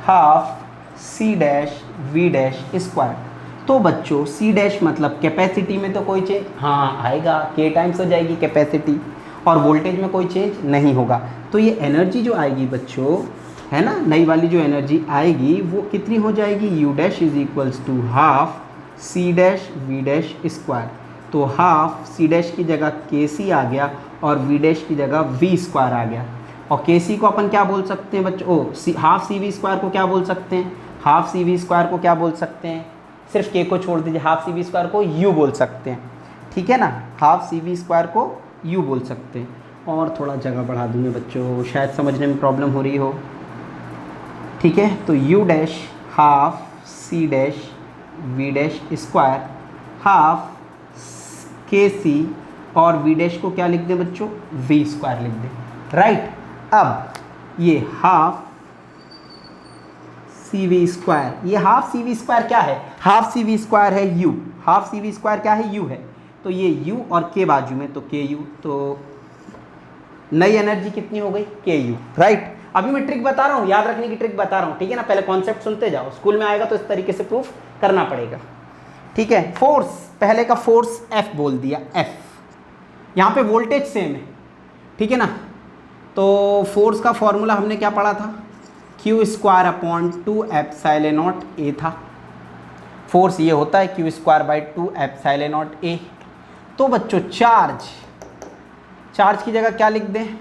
half C dash V dash square. तो बच्चों C डैश मतलब कैपेसिटी में तो कोई चेंज हाँ आएगा, K टाइम्स हो जाएगी कैपेसिटी, और वोल्टेज में कोई चेंज नहीं होगा। तो ये एनर्जी जो आएगी बच्चों, है ना, नई वाली जो एनर्जी आएगी वो कितनी हो जाएगी? U dash is equals to half C dash V dash square. तो हाफ C डैश की जगह KC आ गया और V डैश की जगह V² आ गया। और KC को अपन क्या बोल सकते हैं बच्चों? हाफ CV² को क्या बोल सकते हैं? हाफ CV² को क्या बोल सकते हैं? सिर्फ K को छोड़ दीजिए, हाफ CV² को U बोल सकते हैं, ठीक है ना। हाफ CV² को U बोल सकते हैं। और थोड़ा जगह बढ़ा दूंगे बच्चों, शायद समझने में प्रॉब्लम हो रही हो, ठीक है। तो U dash half C dash V dash square half KC और V डैश को क्या लिख दें बच्चों? V² लिख दें, राइट। अब ये हाफ CV², ये हाफ CV² क्या है? हाफ CV² है U, हाफ CV² क्या है? U है। तो ये U और K बाजू में, तो KU, तो नई एनर्जी कितनी हो गई? KU, right. अभी मैं ट्रिक बता रहा हूँ, याद रखने की ट्रिक बता रहा हूँ, ठीक है ना। पहले कॉन्सेप्ट सुनते जाओ, स्कूल में आएगा तो इस तरीके से प्रूफ करना पड़ेगा, ठीक है। फोर्स, पहले का फोर्स F बोल दिया, F। यहाँ पे वोल्टेज सेम है, ठीक है ना। तो फोर्स का फॉर्मूला हमने क्या पढ़ा था? Q²/2ε0A था। फोर्स ये होता है Q²/2ε0A। तो बच्चों चार्ज, चार्ज की जगह क्या लिख दें?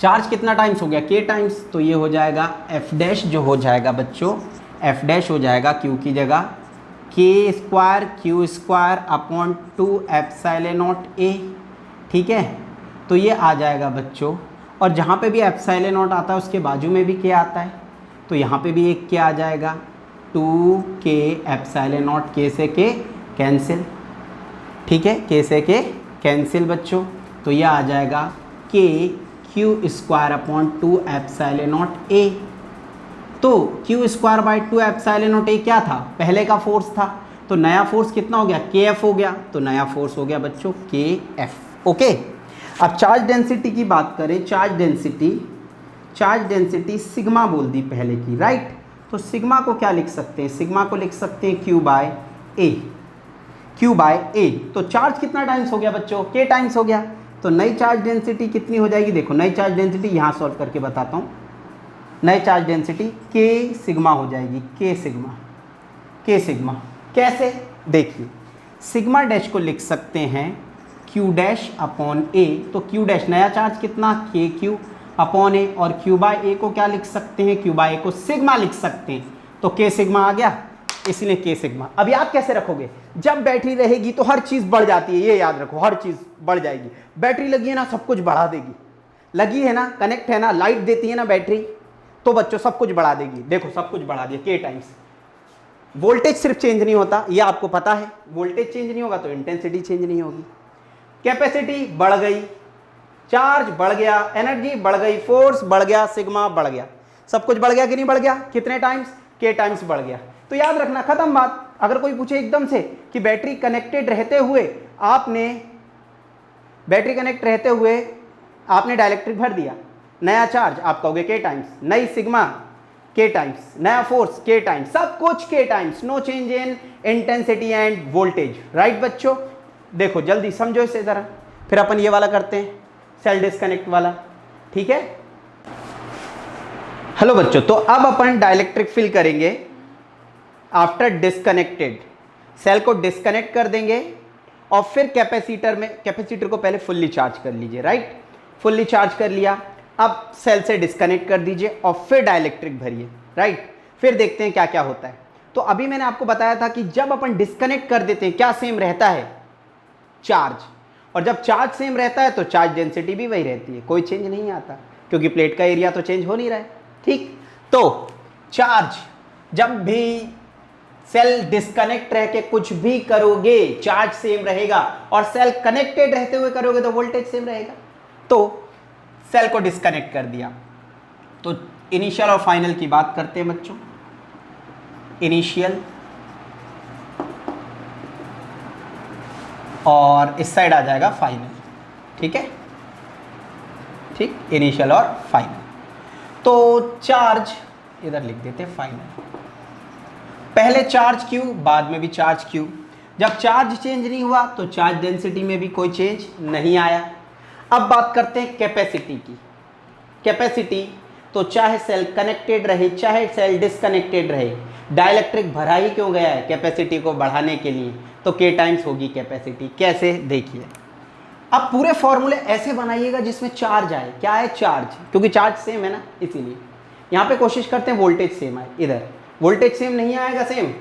चार्ज कितना टाइम्स हो गया? K टाइम्स, तो ये हो जाएगा F डैश, जो हो जाएगा बच्चों F डैश हो जाएगा Q की जगह K² Q²/2ε0A, ठीक है। तो ये आ जाएगा बच्चों, और जहाँ पे भी ε0 आता है उसके बाजू में भी K आता है, तो यहाँ पे भी एक K आ जाएगा, 2K ε0, K से K कैंसिल, ठीक है, K से K कैंसिल बच्चों। तो ये आ जाएगा K Q²/2ε0A। तो Q²/2ε0A क्या था? पहले का फोर्स था, तो नया फोर्स कितना हो गया? KF हो गया, तो नया फोर्स हो गया बच्चों KF, ओके। अब चार्ज डेंसिटी की बात करें, चार्ज डेंसिटी सिग्मा बोल दी पहले की, राइट। तो सिग्मा को क्या लिख सकते हैं? सिग्मा को लिख सकते हैं Q/A। तो चार्ज कितना टाइम्स हो गया बच्चों? K टाइम्स हो गया। तो नई चार्ज डेंसिटी कितनी हो जाएगी? देखो नई चार्ज डेंसिटी यहाँ सॉल्व करके बताता हूँ। नई चार्ज डेंसिटी K सिग्मा हो जाएगी, K सिग्मा। कैसे? देखिए सिग्मा डैश को लिख सकते हैं Q'/A। तो Q डैश नया चार्ज कितना? KQ/A, और Q/A को क्या लिख सकते हैं? Q/A को सिग्मा लिख सकते हैं, तो K सिग्मा आ गया, इसलिए K सिग्मा। अब याद कैसे रखोगे? जब बैटरी रहेगी तो हर चीज़ बढ़ जाती है, ये याद रखो, हर चीज़ बढ़ जाएगी। बैटरी लगी है ना, सब कुछ बढ़ा देगी, लगी है ना, कनेक्ट है ना, लाइट देती है ना बैटरी, तो बच्चों सब कुछ बढ़ा देगी। देखो सब कुछ बढ़ा दिया K टाइम्स। वोल्टेज सिर्फ चेंज नहीं होता, ये आपको पता है, वोल्टेज चेंज नहीं होगा तो इंटेंसिटी चेंज नहीं होगी। कैपेसिटी बढ़ गई, चार्ज बढ़ गया, एनर्जी बढ़ गई, फोर्स बढ़ गया, सिग्मा बढ़ गया, सब कुछ बढ़ गया कि नहीं बढ़ गया? कितने टाइम्स? K टाइम्स बढ़ गया। तो याद रखना, खत्म बात। अगर कोई पूछे एकदम से कि बैटरी कनेक्टेड रहते हुए आपने डाइलेक्ट्रिक भर दिया, नया चार्ज आप कहोगे के टाइम्स, नई सिग्मा के टाइम्स, नया फोर्स के टाइम्स, सब कुछ के times, no change in intensity and voltage. Right बच्चों, देखो जल्दी समझो इसे जरा, फिर अपन ये वाला करते हैं, सेल डिस्कनेक्ट वाला। ठीक है, हेलो बच्चों, तो अब अपन डाइलेक्ट्रिक फिल करेंगे आफ्टर डिस्कनेक्टेड। सेल को डिस्कनेक्ट कर देंगे और फिर कैपेसिटर को पहले फुल्ली चार्ज कर लीजिए। राइट, फुल्ली चार्ज कर लिया, अब सेल से डिस्कनेक्ट कर दीजिए और फिर डाइलेक्ट्रिक भरिए। राइट, फिर देखते हैं क्या क्या होता है। तो अभी मैंने आपको बताया था कि जब अपन डिस्कनेक्ट कर देते हैं क्या सेम रहता है, चार्ज, और जब चार्ज सेम रहता है तो चार्ज डेंसिटी भी वही रहती है, कोई चेंज नहीं आता, क्योंकि प्लेट का एरिया तो चेंज हो नहीं रहा है। ठीक, तो चार्ज, जब भी सेल डिस्कनेक्ट रह के कुछ भी करोगे चार्ज सेम रहेगा, और सेल कनेक्टेड रहते हुए करोगे तो वोल्टेज सेम रहेगा। तो सेल को डिस्कनेक्ट कर दिया, तो इनिशियल और फाइनल की बात करते हैं बच्चों। इनिशियल और इस साइड आ जाएगा फाइनल। ठीक है, ठीक, इनिशियल और फाइनल। तो चार्ज इधर लिख देते हैं फाइनल, पहले चार्ज क्यू, बाद में भी चार्ज क्यू। जब चार्ज चेंज नहीं हुआ तो चार्ज डेंसिटी में भी कोई चेंज नहीं आया। अब बात करते हैं कैपेसिटी की। कैपेसिटी, तो चाहे सेल कनेक्टेड रहे चाहे सेल डिस्कनेक्टेड रहे, डाइलेक्ट्रिक भरा ही क्यों गया है, कैपेसिटी को बढ़ाने के लिए, तो के टाइम्स होगी कैपेसिटी। कैसे, देखिए, अब पूरे फॉर्मूले ऐसे बनाइएगा जिसमें चार्ज आए। क्या है, चार्ज, क्योंकि चार्ज सेम है ना, इसीलिए यहाँ पे कोशिश करते हैं वोल्टेज सेम आए। इधर वोल्टेज सेम नहीं आएगा, सेम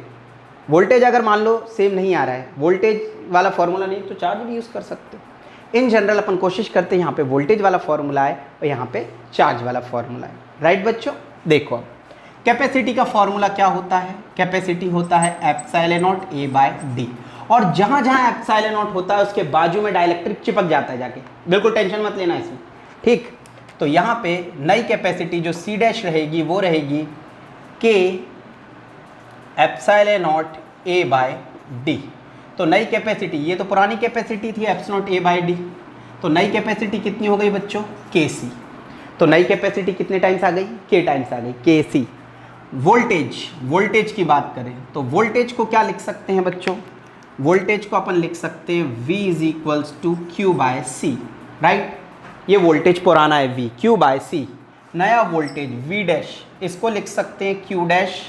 वोल्टेज अगर मान लो सेम नहीं आ रहा है, वोल्टेज वाला फॉर्मूला नहीं, तो चार्ज भी यूज़ कर सकते हो। इन जनरल अपन कोशिश करते हैं यहाँ पे वोल्टेज वाला फॉर्मूला है और यहाँ पे चार्ज वाला फॉर्मूला है। राइट बच्चों, देखो अब कैपेसिटी का फॉर्मूला क्या होता है, कैपेसिटी होता है epsilon not A by D, और जहाँ जहाँ एप्सिलॉन नॉट होता है उसके बाजू में डाइलेक्ट्रिक चिपक जाता है जाके, बिल्कुल टेंशन मत लेना इसमें। ठीक, तो यहाँ पे नई कैपेसिटी जो सी डैश रहेगी वो रहेगी K epsilon not A by D. तो नई कैपेसिटी, ये तो पुरानी कैपेसिटी थी epsilon not A by D, तो नई कैपेसिटी कितनी हो गई बच्चों, के सी। तो नई कैपेसिटी कितने टाइम्स आ गई, के टाइम्स आ गई, के सी। वोल्टेज, वोल्टेज की बात करें तो वोल्टेज को क्या लिख सकते हैं बच्चों, वोल्टेज को अपन लिख सकते हैं V is equals to Q by C. Right, ये वोल्टेज पुराना है V, क्यू बाय सी। नया वोल्टेज V डैश, इसको लिख सकते हैं Q dash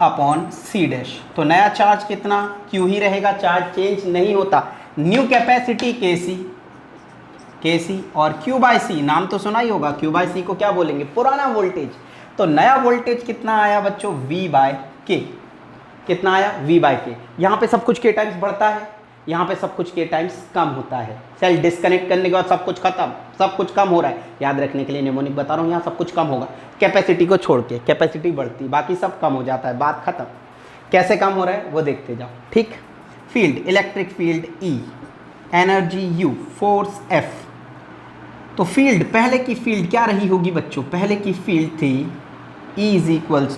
upon C dash. तो नया चार्ज कितना, क्यू ही रहेगा, चार्ज चेंज नहीं होता। न्यू कैपेसिटी के सी और क्यू बाय सी, नाम तो सुना ही होगा, क्यू बाय सी को क्या बोलेंगे, पुराना वोल्टेज। तो नया वोल्टेज कितना आया बच्चों, V बाय के। कितना आया, V बाय के। यहाँ पे सब कुछ के टाइम्स बढ़ता है, यहाँ पे सब कुछ के टाइम्स कम होता है। सेल डिस्कनेक्ट करने के बाद सब कुछ खत्म, सब कुछ कम हो रहा है। याद रखने के लिए निमोनिक बता रहा हूँ, यहाँ सब कुछ कम होगा, कैपेसिटी को छोड़ के, कैपेसिटी बढ़ती, बाकी सब कम हो जाता है, बात खत्म। कैसे कम हो रहा है वो देखते जाओ। ठीक, field, electric field E, energy U, force F। तो फील्ड, पहले की फील्ड क्या रही होगी बच्चों, पहले की फील्ड थी E is equals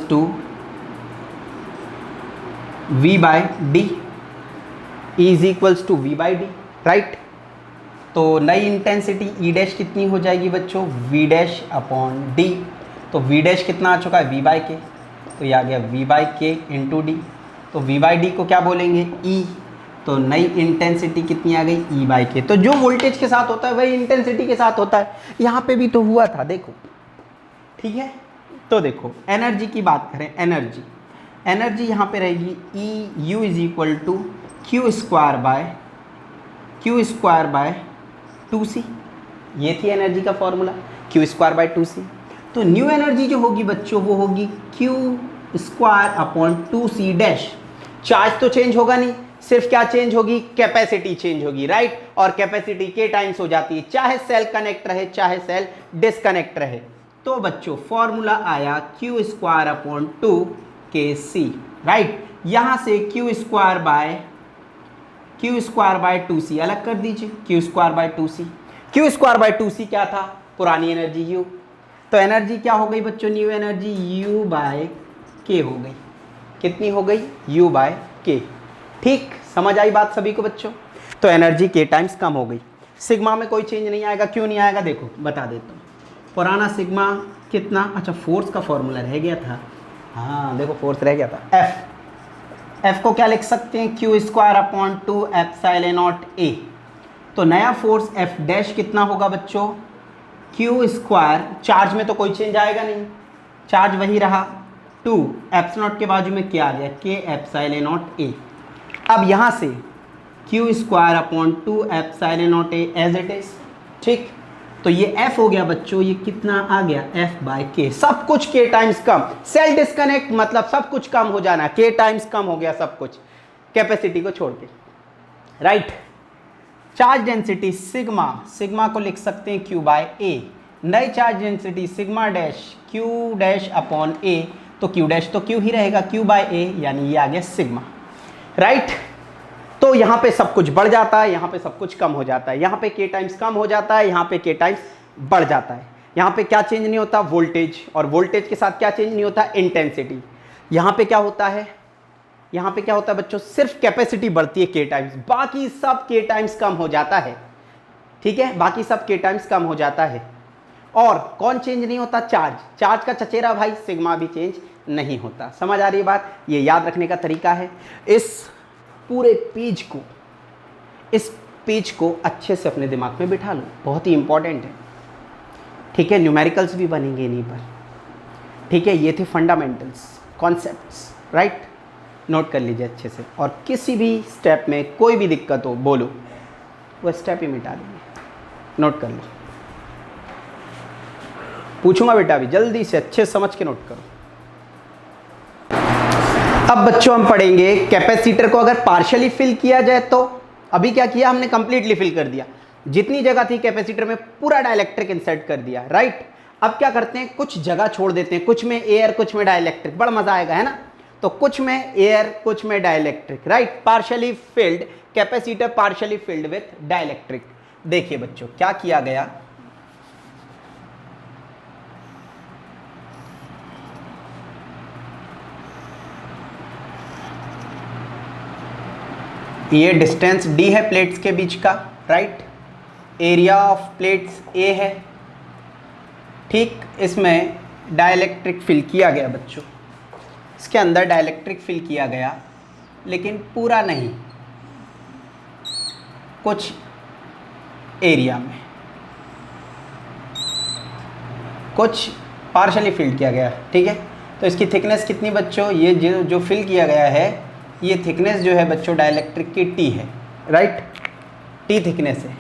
to V by D, E is equals to V by D. Right, तो नई इंटेंसिटी E डैश कितनी हो जाएगी बच्चों, V डैश अपॉन डी। तो V डैश कितना आ चुका है, V बाय के, तो ये आ गया V bye K into D. तो V बाय डी को क्या बोलेंगे, E। तो नई इंटेंसिटी कितनी आ गई, E बाय के। तो जो वोल्टेज के साथ होता है वही इंटेंसिटी के साथ होता है, यहाँ पे भी तो हुआ था, देखो। ठीक है, तो देखो एनर्जी की बात करें, एनर्जी यहाँ पे रहेगी E U is equal to Q square by 2C। ये थी एनर्जी का formula, Q square by 2C। तो न्यू एनर्जी जो होगी बच्चों वो होगी Q square upon 2C dash. Charge तो चेंज होगा नहीं, सिर्फ क्या चेंज होगी, कैपेसिटी चेंज होगी। राइट, और कैपेसिटी के टाइम्स हो जाती है, चाहे सेल कनेक्ट रहे चाहे सेल डिस्कनेक्ट रहे। तो बच्चों फॉर्मूला आया Q square upon 2KC। Right, यहाँ से क्यू स्क्वायर बाय 2C अलग कर दीजिए, क्यू स्क्वायर बाय 2C क्या था, पुरानी एनर्जी U। तो एनर्जी क्या हो गई बच्चों, न्यू एनर्जी U बाय के हो गई। कितनी हो गई? U bye K. ठीक, समझ आई बात सभी को बच्चों? तो एनर्जी के टाइम्स कम हो गई। सिग्मा में कोई चेंज नहीं आएगा। क्यों नहीं आएगा? देखो बता देता हूँ। पुराना सिग्मा कितना, अच्छा फोर्स का फॉर्मूला रह गया था। हाँ देखो फोर्स रह गया था। एफ को क्या लिख सकते हैं? Q square upon 2 epsilon not a. तो नया फोर्स एफ डैश कितना होगा बच्चों? क्यू स्क्वायर, चार्ज में तो कोई चेंज आएगा नहीं, चार्ज वही रहा, 2 एप्सिलॉन नॉट के बाजू में क्या आ गया? K epsilon not a. अब यहाँ से Q square upon 2 epsilon not A as it is. ठीक, तो ये एफ हो गया बच्चों, ये कितना आ गया? एफ बाय के। सब कुछ के टाइम्स कम, सेल डिस्कनेक्ट मतलब सब कुछ कम हो जाना, के टाइम्स कम हो गया सब कुछ कैपेसिटी को छोड़ के। Right, charge density sigma, sigma को लिख सकते हैं क्यू बाय ए। नई charge density sigma dash Q dash upon A, तो क्यू डैश तो क्यू ही रहेगा, क्यू बाय ए, यानी ये आ गया सिग्मा। राइट, तो यहाँ पे सब कुछ बढ़ जाता है, यहाँ पे सब कुछ कम हो जाता है, यहाँ पे के टाइम्स कम हो जाता है, यहाँ पे के टाइम्स बढ़ जाता है। यहाँ पे क्या चेंज नहीं होता? वोल्टेज, और वोल्टेज के साथ क्या चेंज नहीं होता? इंटेंसिटी। यहाँ पे क्या होता है? यहाँ पे क्या होता है बच्चों? सिर्फ कैपेसिटी बढ़ती है के टाइम्स, बाकी सब के टाइम्स कम हो जाता है। ठीक है, बाकी सब के टाइम्स कम हो जाता है। और कौन चेंज नहीं होता? चार्ज। चार्ज का चचेरा भाई सिग्मा भी चेंज नहीं होता। समझ आ रही है बात? ये याद रखने का तरीका है। इस पूरे पेज को अच्छे से अपने दिमाग में बिठा लो, बहुत ही इंपॉर्टेंट है। ठीक है, न्यूमेरिकल्स भी बनेंगे इन्हीं पर। ठीक है, ये थे फंडामेंटल्स, कॉन्सेप्ट्स। राइट, नोट कर लीजिए अच्छे से, और किसी भी स्टेप में कोई भी दिक्कत हो बोलो, वो स्टेप ही मिटा देंगे। नोट कर लो, पूछूंगा बेटा अभी, जल्दी से अच्छे समझ के नोट करो। अब बच्चों हम पढ़ेंगे कैपेसिटर को अगर पार्शियली फिल किया जाए तो। अभी क्या किया हमने? कंप्लीटली फिल कर दिया, जितनी जगह थी कैपेसिटर में पूरा डाइलेक्ट्रिक इंसर्ट कर दिया। राइट, अब क्या करते हैं? कुछ जगह छोड़ देते हैं, कुछ में एयर कुछ में डाइलेक्ट्रिक, बड़ा मजा आएगा है ना। तो कुछ में एयर कुछ में dielectric. Right, partially field capacitor, partially filled with dielectric. देखिए बच्चों क्या किया गया, ये डिस्टेंस d है प्लेट्स के बीच का। Right, area of plates a है। ठीक, इसमें डाइलेक्ट्रिक फिल किया गया बच्चों, इसके अंदर डाइलेक्ट्रिक फिल किया गया, लेकिन पूरा नहीं, कुछ एरिया में, कुछ पार्शली फिल किया गया। ठीक है, तो इसकी थिकनेस कितनी बच्चों? ये जो फिल किया गया है, ये थिकनेस जो है बच्चों डाइलेक्ट्रिक की T है। राइट, T थिकनेस है,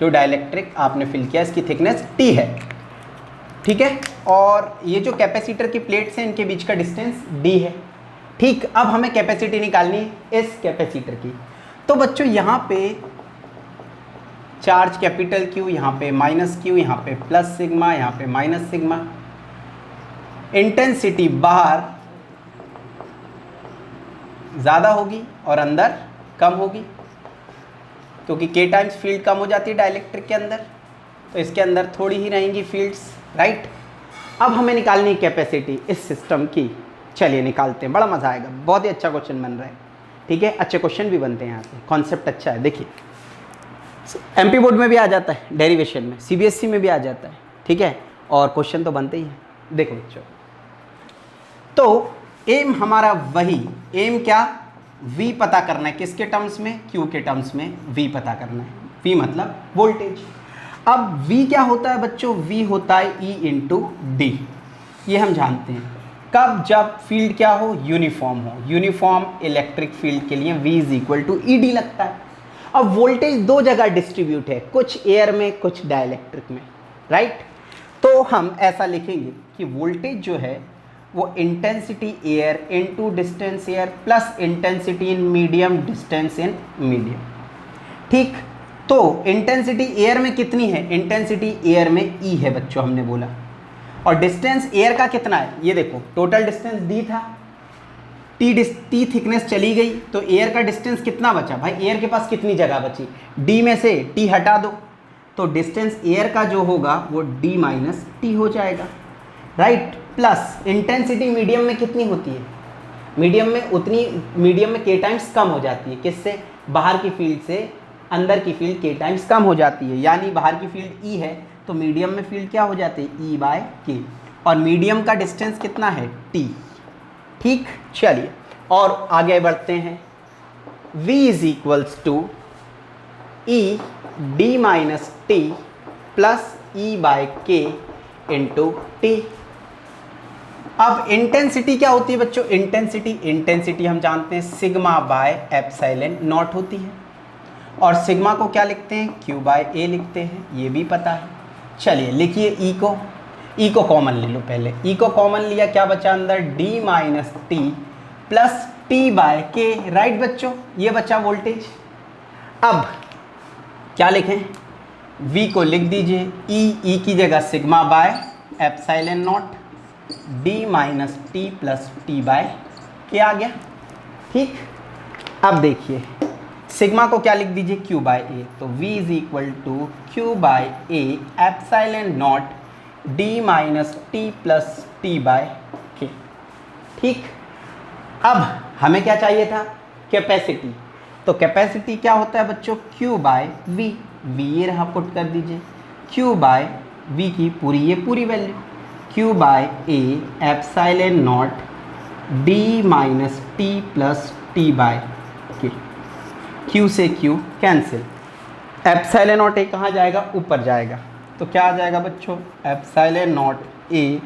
जो डाइलेक्ट्रिक आपने फिल किया इसकी थिकनेस T है। ठीक है, और ये जो कैपेसिटर की प्लेट्स हैं इनके बीच का डिस्टेंस D है। ठीक, अब हमें कैपेसिटी निकालनी है इस कैपेसिटर की। तो बच्चों यहाँ पे चार्ज कैपिटल Q, यहाँ पे माइनस Q, यहाँ पे प्लस सिग्मा, यहाँ पे माइनस सिग्मा। इंटेंसिटी बाहर ज़्यादा होगी और अंदर कम होगी, क्योंकि के टाइम्स फील्ड कम हो जाती है डाइलेक्ट्रिक के अंदर, तो इसके अंदर थोड़ी ही रहेंगी फील्ड्स। राइट, अब हमें निकालनी है कैपेसिटी इस सिस्टम की। चलिए निकालते हैं, बड़ा मज़ा आएगा, बहुत ही अच्छा क्वेश्चन बन रहा है। ठीक है, अच्छे क्वेश्चन भी बनते हैं यहाँ से, कॉन्सेप्ट अच्छा है। देखिए MP बोर्ड में भी आ जाता है, डेरिवेशन में, CBSE में भी आ जाता है। ठीक है, और क्वेश्चन तो बनते ही हैं। देखो बच्चों, तो एम हमारा वही, एम क्या? V पता करना है, किसके टर्म्स में? Q के टर्म्स में V पता करना है। V मतलब वोल्टेज। अब V क्या होता है बच्चों? V होता है E इंटू D, ये हम जानते हैं। कब? जब फील्ड क्या हो? यूनिफॉर्म हो। यूनिफॉर्म इलेक्ट्रिक फील्ड के लिए V is equal to ED लगता है। अब वोल्टेज दो जगह डिस्ट्रीब्यूट है, कुछ एयर में कुछ डाइलेक्ट्रिक में। राइट, तो हम ऐसा लिखेंगे कि वोल्टेज जो है वो intensity air into distance air plus intensity in medium distance in medium. ठीक, तो इंटेंसिटी एयर में कितनी है? इंटेंसिटी एयर में E है बच्चों, हमने बोला, और डिस्टेंस एयर का कितना है? ये देखो, टोटल डिस्टेंस D था, T थिकनेस चली गई, तो एयर का डिस्टेंस कितना बचा? भाई एयर के पास कितनी जगह बची? D में से T हटा दो, तो डिस्टेंस एयर का जो होगा वो D माइनस T हो जाएगा। राइट, प्लस इंटेंसिटी मीडियम में कितनी होती है, मीडियम में के टाइम्स कम हो जाती है, किससे, बाहर की फील्ड से अंदर की फील्ड के टाइम्स कम हो जाती है, यानी बाहर की फील्ड ई है तो मीडियम में फील्ड क्या हो जाती है, ई बाय के, और मीडियम का डिस्टेंस कितना है, टी। ठीक, चलिए और आगे बढ़ते हैं। v is equals to E D minus T plus E by K into T. अब इंटेंसिटी क्या होती है बच्चों, इंटेंसिटी हम जानते हैं सिग्मा बाय एप्सिलॉन नॉट होती है, और सिग्मा को क्या लिखते हैं, क्यू बाय ए लिखते हैं, ये भी पता है। चलिए लिखिए ई को कॉमन ले लो, पहले ई को कॉमन लिया, क्या बचा अंदर, D minus T plus T by K, right बच्चों, ये बचा वोल्टेज। अब क्या लिखें, v को लिख दीजिए ई की जगह sigma by epsilon not D minus T plus T by K आ गया। ठीक, अब देखिए सिग्मा को क्या लिख दीजिए, q बाय ए, तो v is equal to Q by A epsilon not D minus T plus T by K. ठीक, अब हमें क्या चाहिए था, कैपेसिटी, तो कैपेसिटी क्या होता है बच्चों, q बाय v ये रहा, पुट कर दीजिए q बाय v की पूरी value, q by A epsilon not D minus T plus T by K, q से q cancel, epsilon not A कहाँ जाएगा, ऊपर जाएगा, तो क्या आ जाएगा बच्चों, epsilon not A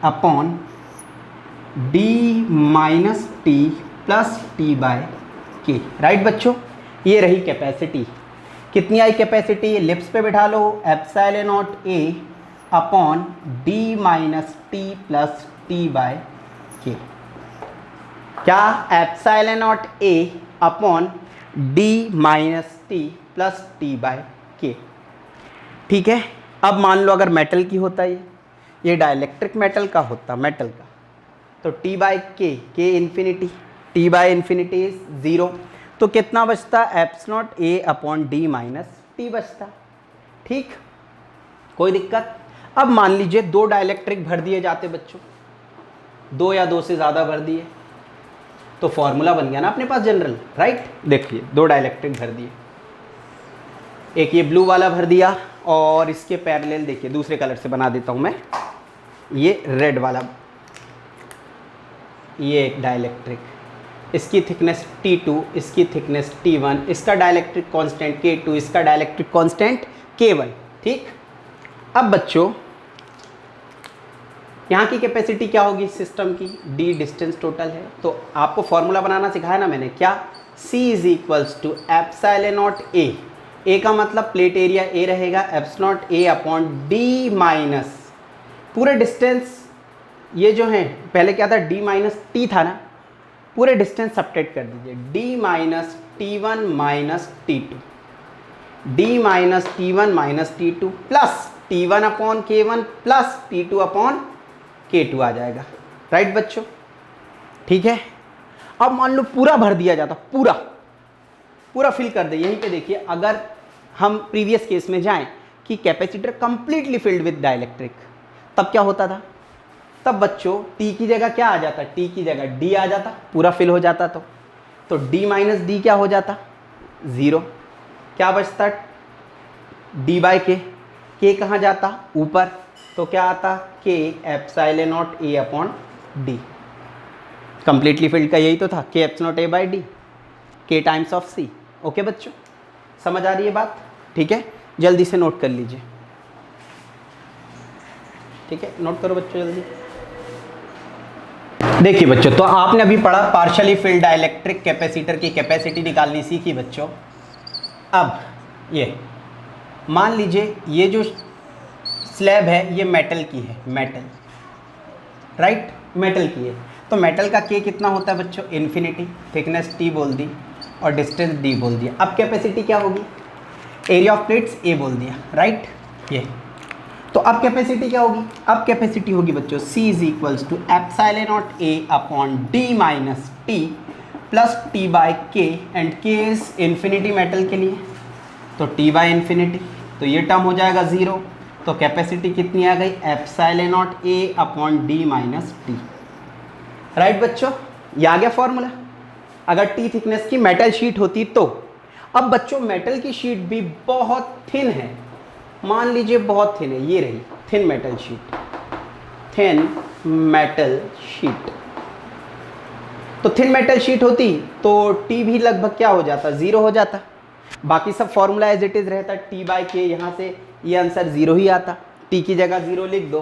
upon D minus T plus T by K, right बच्चों, ये रही कैपेसिटी। कितनी आई कैपेसिटी, लिप्स पे बिठा लो, epsilon not A upon D minus T plus T by K, क्या, epsilon not A upon D minus T plus T by K. ठीक है, अब मान लो अगर मेटल की होता है, ये डाइलेक्ट्रिक मेटल का होता, मेटल का, तो टी बाय के infinity, T by infinity is 0, तो कितना बचता, epsilon not A upon D minus T बचता। ठीक, कोई दिक्कत। अब मान लीजिए दो डाइलेक्ट्रिक भर दिए जाते बच्चों, दो या दो से ज़्यादा भर दिए, तो फॉर्मूला बन गया ना अपने पास जनरल, राइट। देखिए दो डाइलेक्ट्रिक भर दिए, एक ये ब्लू वाला भर दिया, और इसके पैरेलल देखिए दूसरे कलर से बना देता हूँ मैं, ये रेड वाला, ये एक डाइलेक्ट्रिक, इसकी थिकनेस T2, इसकी थिकनेस T1, इसका डाइलेक्ट्रिक कांस्टेंट K2, इसका डाइलेक्ट्रिक कांस्टेंट K1। ठीक, अब बच्चों यहाँ की कैपेसिटी क्या होगी सिस्टम की, D डिस्टेंस टोटल है, तो आपको फॉर्मूला बनाना सिखाया ना मैंने, क्या, C is equals to epsilon not A का मतलब प्लेट एरिया A रहेगा, epsilon not A upon D minus पूरे डिस्टेंस, ये जो है पहले क्या था, डी माइनस टी था ना, पूरे डिस्टेंस सब्ट्रैक्ट कर दीजिए, D minus T1 minus T2, D minus T1 minus T2 plus T1 upon K1 plus T2 upon K2 आ जाएगा, राइट बच्चों। ठीक है, अब मान लो पूरा भर दिया जाता, पूरा फिल कर दे। यहीं पे देखिए, अगर हम प्रीवियस केस में जाएं कि capacitor completely filled with dielectric, तब क्या होता था, तब बच्चों T की जगह क्या आ जाता, T की जगह D आ जाता, पूरा फिल हो जाता, तो D माइनस डी क्या हो जाता, 0, क्या बचता, D बाय के कहाँ जाता, ऊपर, तो क्या आता, K epsilon naught A upon D, completely filled का यही तो था, K epsilon naught A by D, K times of C। Okay बच्चों, समझ आ रही है बात, ठीक है, जल्दी से नोट कर लीजिए, ठीक है, नोट करो बच्चों जल्दी। देखिए बच्चों, तो आपने अभी पढ़ा पार्शियली फिल्ड डाइलेक्ट्रिक कैपेसिटर की कैपेसिटी निकालनी सीखी बच्चों। अब ये मान लीजिए ये जो स्लैब है ये मेटल की है, मेटल, राइट, मेटल की है, तो मेटल का K कितना होता है बच्चों, इन्फिनिटी, थिकनेस T बोल दी और डिस्टेंस D बोल दिया। अब कैपेसिटी क्या होगी, एरिया ऑफ प्लेट्स A बोल दिया, राइट, ये, तो अब कैपेसिटी क्या होगी, अब कैपेसिटी होगी बच्चों C is equals to epsilon naught A upon D minus T plus T by K, and K is infinity metal के लिए, तो T बाय इन्फिनिटी, तो ये टर्म हो जाएगा 0, तो कैपेसिटी कितनी आ गई, epsilon not A upon D minus T. Right बच्चों, ये आ गया फॉर्मूला। अगर टी थिकनेस की मेटल शीट होती तो। अब बच्चों मेटल की शीट भी बहुत थिन है, मान लीजिए बहुत थिन है, ये रही thin metal sheet, thin metal sheet. तो थिन मेटल शीट होती तो टी भी लगभग क्या हो जाता, जीरो हो जाता। बाकी सब फॉर्मूला एज इट इज रहता, टी बाई के, यहाँ से ये आंसर जीरो ही आता, टी की जगह जीरो लिख दो।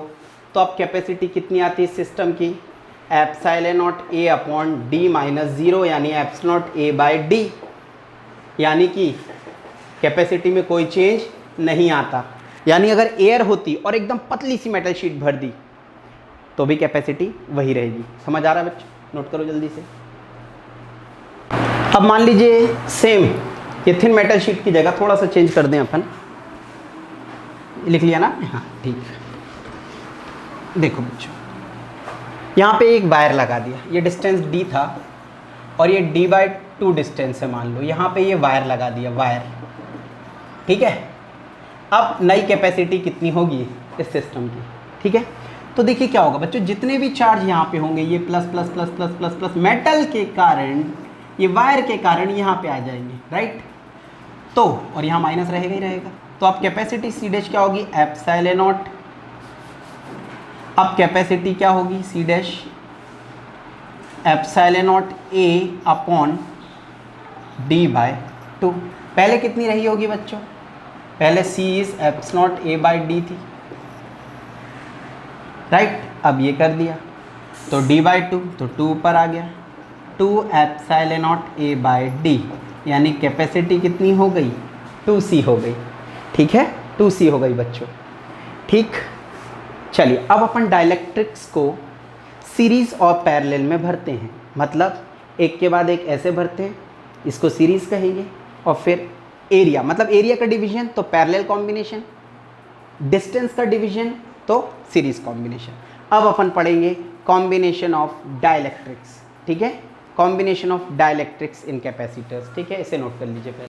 तो अब कैपेसिटी कितनी आती है सिस्टम की, epsilon not A upon D minus zero, यानी epsilon not A by D, यानी कि कैपेसिटी में कोई चेंज नहीं आता। यानी अगर एयर होती और एकदम पतली सी मेटल शीट भर दी तो भी कैपेसिटी वही रहेगी। समझ आ रहा है बच्चों, नोट करो जल्दी से। अब मान लीजिए सेम ये थिन मेटल शीट की जगह थोड़ा सा चेंज कर दें अपन, लिख लिया ना, हाँ ठीक। देखो बच्चों यहाँ पे एक वायर लगा दिया, ये डिस्टेंस d था और ये d/2 डिस्टेंस है मान लो, यहाँ पे ये वायर लगा दिया, वायर, ठीक है। अब नई कैपेसिटी कितनी होगी इस सिस्टम की, ठीक है। तो देखिए क्या होगा बच्चों, जितने भी चार्ज यहाँ पे होंगे ये plus plus plus plus plus plus metal के कारण, ये वायर के कारण यहाँ पे आ जाएंगे, राइट। तो और यहाँ माइनस रहेगा ही रहेगा। तो अब कैपेसिटी सी डैश क्या होगी, एप्सिलॉन नॉट, अब कैपेसिटी क्या होगी C dash, epsilon not A upon d/2। पहले कितनी रही होगी बच्चों, पहले c is epsilon naught a by D थी, राइट। अब ये कर दिया तो d/2, तो 2 ऊपर आ गया, 2 epsilon naught a by D, यानी कैपेसिटी कितनी हो गई, 2c हो गई, ठीक है, 2c हो गई बच्चों, ठीक। चलिए अब अपन डाइलेक्ट्रिक्स को सीरीज़ और पैरेलल में भरते हैं, मतलब एक के बाद एक ऐसे भरते हैं, इसको सीरीज़ कहेंगे। और फिर एरिया, मतलब एरिया का डिवीजन तो पैरेलल कॉम्बिनेशन, डिस्टेंस का डिवीजन तो सीरीज़ कॉम्बिनेशन। अब अपन पढ़ेंगे कॉम्बिनेशन ऑफ डाइलेक्ट्रिक्स, ठीक है, combination of dielectrics in capacitors, ठीक है। इसे नोट कर लीजिए पहले।